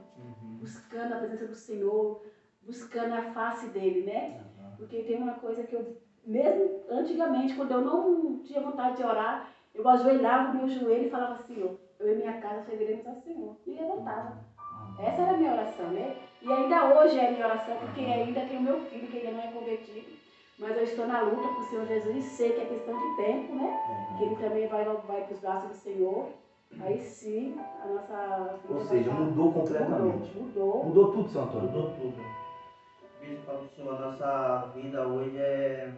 buscando a presença do Senhor, buscando a face dele, né? Porque tem uma coisa que eu, mesmo antigamente, quando eu não tinha vontade de orar, eu ajoelhava no meu joelho e falava assim, eu e minha casa serviremos ao Senhor. E levantava. Essa era a minha oração, né? E ainda hoje é a minha oração, porque ainda tem o meu filho, que ainda não é convertido. Mas eu estou na luta com o Senhor Jesus e sei que é questão de tempo, né? Que ele também vai para os braços do Senhor. Aí sim, a nossa vida. Ou seja, mudou completamente. Mudou tudo, São Antônio. Mudou tudo. Beijo para o Senhor, a nossa vida hoje é.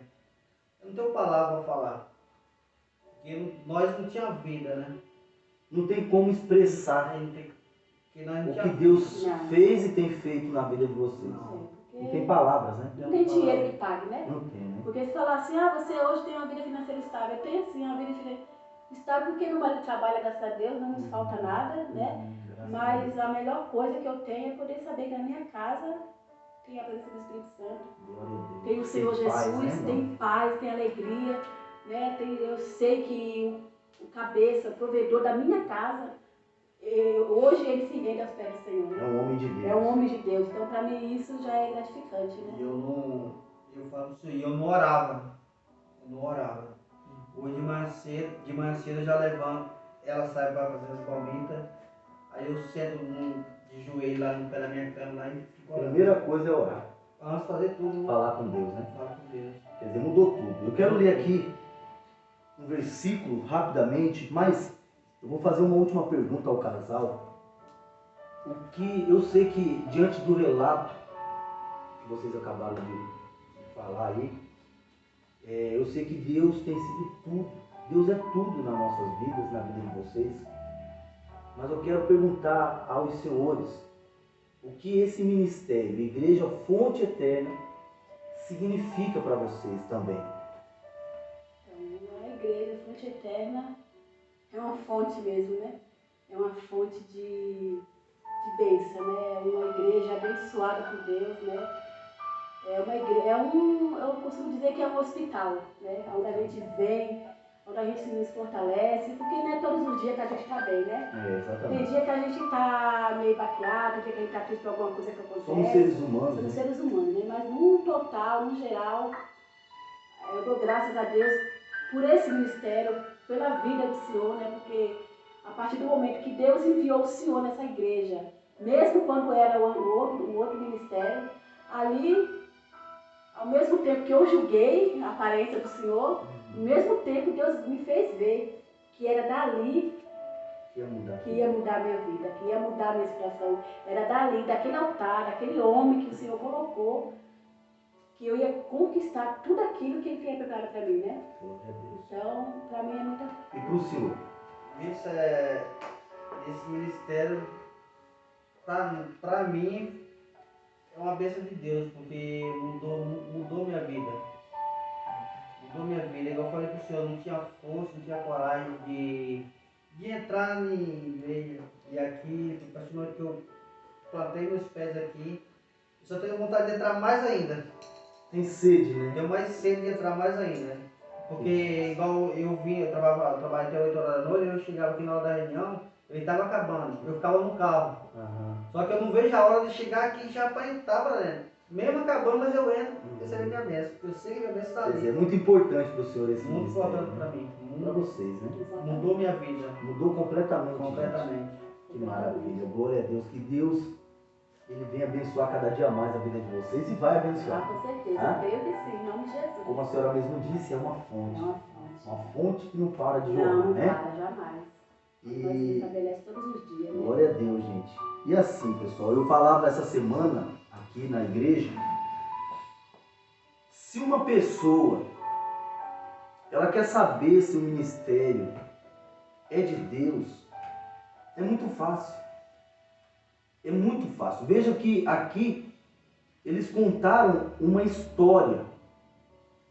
Eu não tenho palavra para falar. Porque nós não tínhamos vida, né? Não tem como expressar. Não tem Que nós não o que tinha- Deus Não. fez e tem feito na vida de vocês. Não. Não tem palavras, né? Não tem dinheiro que pague, né? Não tem, né? Porque se falar assim, você hoje tem uma vida financeira estável, eu tenho sim uma vida financeira estável porque meu marido trabalha, graças a Deus, não nos falta nada, né? Mas a melhor coisa que eu tenho é poder saber que na minha casa tem a presença do Espírito Santo, tem o Senhor Tem paz, Jesus, né, tem paz, tem alegria, né? Eu sei que o cabeça, o provedor da minha casa, hoje ele se rende aos pés do Senhor. É um homem de Deus. É um homem de Deus, então para mim isso já é gratificante, né? E eu falo isso aí, eu não orava. Hoje de manhã cedo eu já levanto, ela sai para fazer as palmitas, aí eu sento de joelho lá no pé da minha cama lá e fico A orando. primeira coisa é orar. Antes de fazer tudo, Falar com Deus, né? fala com Deus. Quer dizer, mudou tudo. Eu quero ler aqui um versículo rapidamente, mas eu vou fazer uma última pergunta ao casal. O que eu sei que diante do relato que vocês acabaram de falar aí, eu sei que Deus tem sido tudo. Deus é tudo nas nossas vidas, na vida de vocês. Mas eu quero perguntar aos senhores o que esse ministério, Igreja Fonte Eterna, significa para vocês também. Então, a igreja, a fonte eterna, é uma fonte mesmo, né? É uma fonte de bênção, né? É uma igreja abençoada por Deus, né? É uma igreja, eu costumo dizer que é um hospital, né? Onde a gente vem, onde a gente nos fortalece, porque não é todos os dias que a gente está bem, né? Tem Exatamente. dia que a gente está meio baqueado, tem dia que a gente está triste por alguma coisa que acontece. Somos seres humanos, Somos né? seres humanos, né? Mas no total, no geral, eu dou graças a Deus por esse ministério, pela vida do Senhor, né? Porque a partir do momento que Deus enviou o Senhor nessa igreja, mesmo quando era um outro ministério, ali, ao mesmo tempo que eu julguei a aparência do Senhor, ao mesmo tempo Deus me fez ver que era dali que ia mudar a minha vida, que ia mudar a minha situação. Era dali, daquele altar, daquele homem que o Senhor colocou, que eu ia conquistar tudo aquilo que Ele tinha preparado para mim, né? Glória a Deus. Então, para mim é muita... E para o senhor? Esse ministério, pra mim, é uma bênção de Deus, porque mudou minha vida. Mudou minha vida. Igual eu falei pro senhor, eu não tinha força, não tinha coragem de entrar na igreja. E aqui, a partir do momento que eu plantei meus pés aqui, eu só tenho vontade de entrar mais ainda. Tem sede, né? Tenho mais sede de entrar mais ainda. Porque igual eu trabalho até 8 horas da noite, eu chegava aqui na hora da reunião, ele estava acabando, eu ficava no carro. Só que eu não vejo a hora de chegar aqui já para entrar pra dentro. Mesmo acabando, mas eu entro, receber minha bênção. Porque eu sei que minha bênção está Quer dizer, é ali. muito importante para o senhor esse Muito ministério, importante né? para mim. Para vocês, né? Mudou minha vida. Mudou completamente. Completamente. Que maravilha. Glória a Deus. Que Deus Ele vem abençoar cada dia mais a vida de vocês e vai Ah, abençoar. com certeza, Ah? eu creio que sim, em nome de Jesus. Como a senhora mesmo disse, é uma É fonte. uma fonte. Uma fonte que não para de jorrar, Não, né? para, jamais. Nós se E estabelece todos os dias, né? glória a Deus, gente. E assim, pessoal, eu falava essa semana aqui na igreja, se uma pessoa ela quer saber se o ministério é de Deus, é muito fácil. É muito fácil. Veja que aqui eles contaram uma história,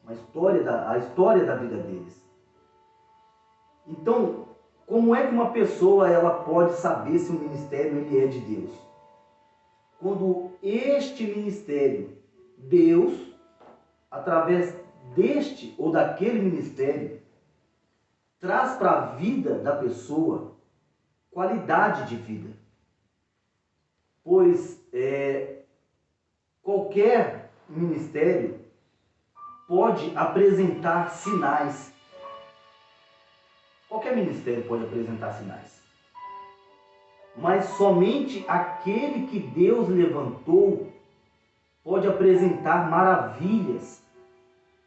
a história da vida deles. Então, como é que uma pessoa ela pode saber se o ministério ele é de Deus? Quando este ministério, Deus, através deste ou daquele ministério, traz para a vida da pessoa qualidade de vida. Pois qualquer ministério pode apresentar sinais. Qualquer ministério pode apresentar sinais. Mas somente aquele que Deus levantou pode apresentar maravilhas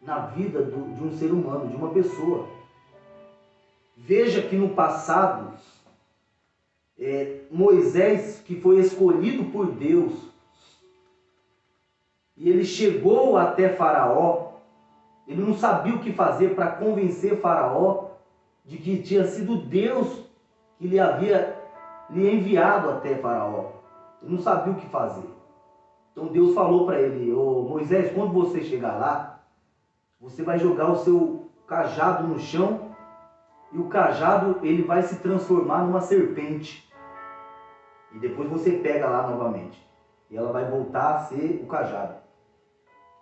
na vida de um ser humano, de uma pessoa. Veja que no passado, Moisés, que foi escolhido por Deus, e ele chegou até Faraó, ele não sabia o que fazer para convencer Faraó de que tinha sido Deus que lhe havia lhe enviado até Faraó. Ele não sabia o que fazer. Então Deus falou para ele: ô Moisés, quando você chegar lá, você vai jogar o seu cajado no chão, e o cajado ele vai se transformar numa serpente. E depois você pega lá novamente. E ela vai voltar a ser o cajado.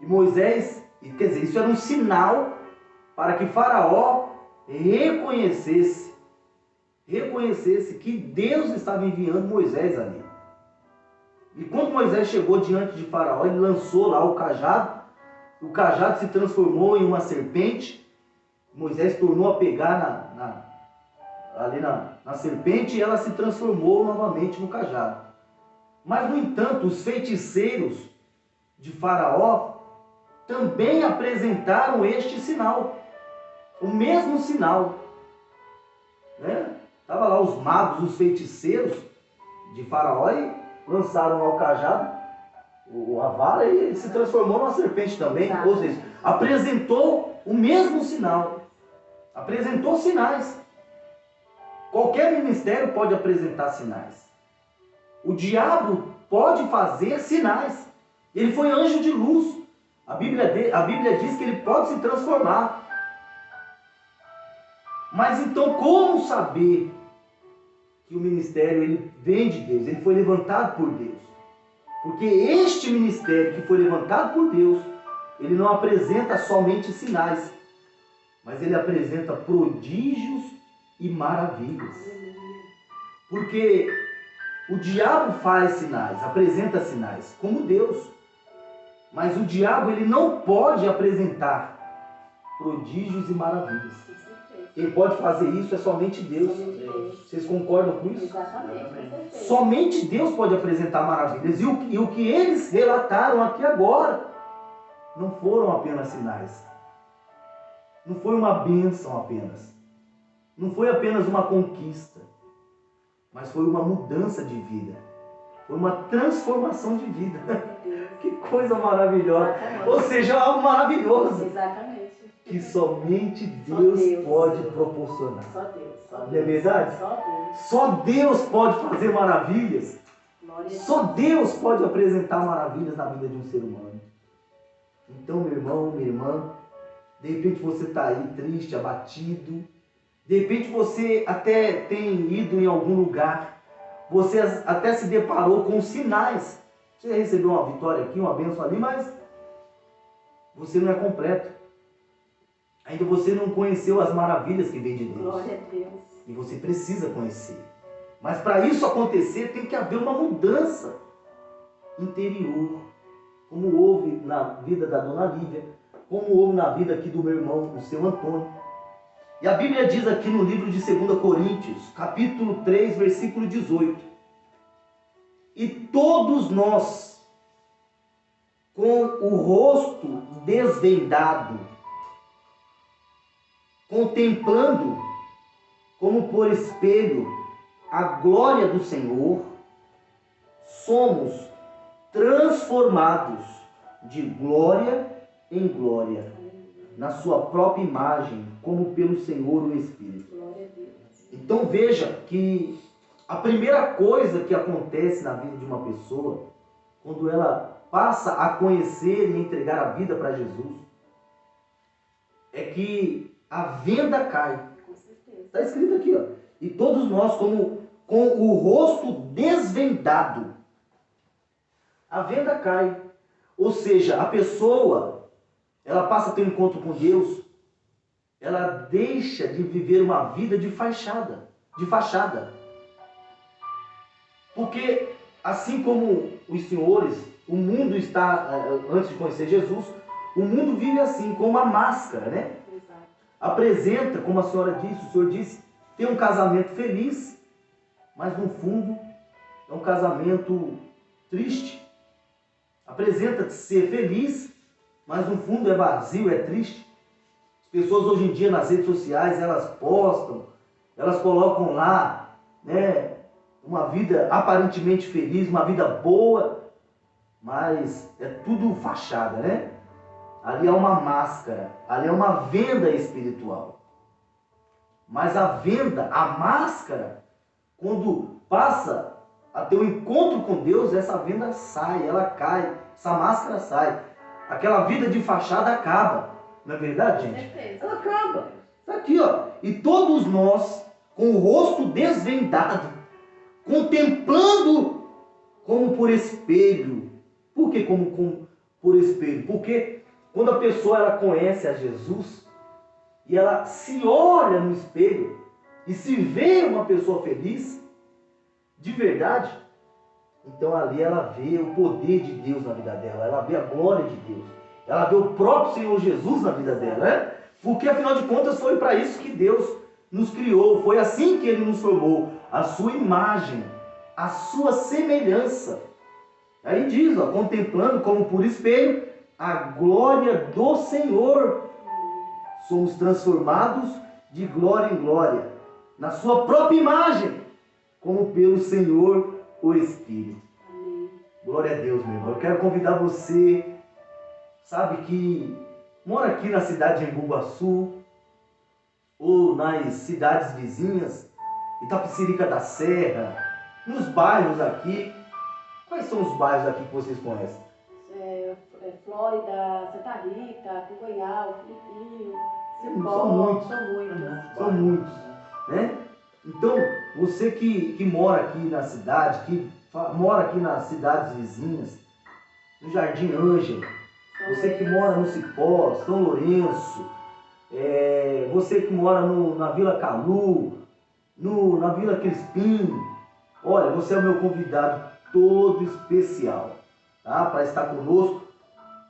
E Moisés, quer dizer, isso era um sinal para que Faraó reconhecesse que Deus estava enviando Moisés ali. E quando Moisés chegou diante de Faraó, ele lançou lá o cajado se transformou em uma serpente. Moisés tornou a pegar na serpente e ela se transformou novamente no cajado. Mas, no entanto, os feiticeiros de Faraó também apresentaram este sinal, o mesmo sinal. Estava lá os magos, os feiticeiros de Faraó e lançaram lá o cajado, a vara, e ele se transformou numa serpente também. Ou seja, apresentou o mesmo sinal, apresentou sinais. Qualquer ministério pode apresentar sinais. O diabo pode fazer sinais. Ele foi anjo de luz. A Bíblia diz que ele pode se transformar. Mas então, como saber que o ministério ele vem de Deus? Ele foi levantado por Deus. Porque este ministério que foi levantado por Deus, ele não apresenta somente sinais, mas ele apresenta prodígios e maravilhas. Porque o diabo faz sinais, apresenta sinais, como Deus. Mas o diabo ele não pode apresentar prodígios e maravilhas. Quem pode fazer isso é somente Deus. Vocês concordam com isso? Exatamente. Somente Deus pode apresentar maravilhas. E o que eles relataram aqui agora não foram apenas sinais. Não foi uma bênção apenas. Não foi apenas uma conquista. Mas foi uma mudança de vida. Foi uma transformação de vida. Que coisa maravilhosa. Exatamente. Ou seja, algo maravilhoso. Exatamente. Que somente Deus pode proporcionar. Só Deus. Não é verdade? Só Deus. Só Deus pode fazer maravilhas. Glória a Só Deus pode apresentar maravilhas na vida de um ser humano. Então, meu irmão, minha irmã, de repente você está aí triste, abatido. De repente você até tem ido em algum lugar. Você até se deparou com sinais. Você recebeu uma vitória aqui, uma bênção ali, mas você não é completo. Ainda você não conheceu as maravilhas que vêm de Deus. Glória a Deus. E você precisa conhecer. Mas para isso acontecer, tem que haver uma mudança interior. Como houve na vida da dona Lívia, como houve na vida aqui do meu irmão, o seu Antônio. E a Bíblia diz aqui no livro de 2 Coríntios, capítulo 3, versículo 18. E todos nós, com o rosto desvendado, contemplando como por espelho a glória do Senhor, somos transformados de glória em glória, na sua própria imagem, como pelo Senhor o Espírito. Glória a Deus. Então veja que a primeira coisa que acontece na vida de uma pessoa, quando ela passa a conhecer e entregar a vida para Jesus, é que a venda cai. Com certeza. Está escrito aqui, ó. E todos nós, como com o rosto desvendado, a venda cai. Ou seja, a pessoa, ela passa a ter um encontro com Deus, ela deixa de viver uma vida de fachada. Porque, assim como os senhores, o mundo está, antes de conhecer Jesus, o mundo vive assim, com uma máscara, né? Exato. Apresenta, como a senhora disse, o senhor disse, tem um casamento feliz, mas no fundo é um casamento triste. Apresenta ser feliz, mas no fundo é vazio, é triste. As pessoas hoje em dia nas redes sociais, elas postam, elas colocam lá, né, uma vida aparentemente feliz, uma vida boa, mas é tudo fachada, né? Ali é uma máscara, ali é uma venda espiritual. Mas a venda, a máscara, quando passa a ter um encontro com Deus, essa venda sai, ela cai, essa máscara sai. Aquela vida de fachada acaba. Não é verdade, Com gente? certeza. Ela acaba. Está aqui, ó. E todos nós, com o rosto desvendado, contemplando como por espelho. Por que como por espelho? Porque quando a pessoa ela conhece a Jesus e ela se olha no espelho e se vê uma pessoa feliz, de verdade, então ali ela vê o poder de Deus na vida dela, ela vê a glória de Deus, ela vê o próprio Senhor Jesus na vida dela, né? Porque afinal de contas foi para isso que Deus nos criou, foi assim que Ele nos formou, a sua imagem, a sua semelhança. Aí diz, ó, contemplando como por espelho a glória do Senhor, somos transformados de glória em glória, na sua própria imagem, como pelo Senhor o Espírito. Amém. Glória a Deus, meu irmão. Eu quero convidar você, sabe, que mora aqui na cidade de Embu-Guaçu, ou nas cidades vizinhas, Itapecerica da Serra, nos bairros aqui. Quais são os bairros aqui que vocês conhecem? Flórida, Santa Rita, Pinguanhal, Filipinho, São muitos. São muitos, né? Então, você que mora aqui na cidade, que mora aqui nas cidades vizinhas, no Jardim Ângelo, você que mora no Cipó, São Lourenço, você que mora na Vila Calu, na Vila Crispim, olha, você é o meu convidado todo especial, tá? Para estar conosco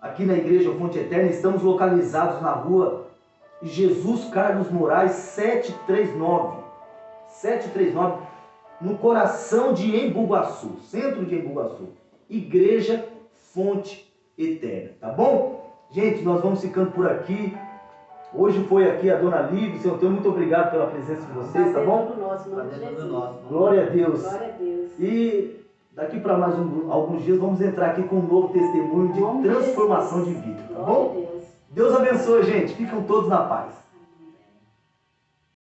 aqui na Igreja Fonte Eterna. Estamos localizados na rua Jesus Carlos Moraes 739, no coração de Embu-Guaçu, centro de Embu-Guaçu, Igreja Fonte Eterna, tá bom? Gente, nós vamos ficando por aqui. Hoje foi aqui a Dona Lívia, Senhor Deus, muito obrigado pela presença de vocês, tá bom? Glória a Deus. Glória a Deus. E daqui para mais alguns dias vamos entrar aqui com um novo testemunho de transformação de vida, tá Glória a bom? Deus. Deus abençoe, gente. Ficam todos na paz.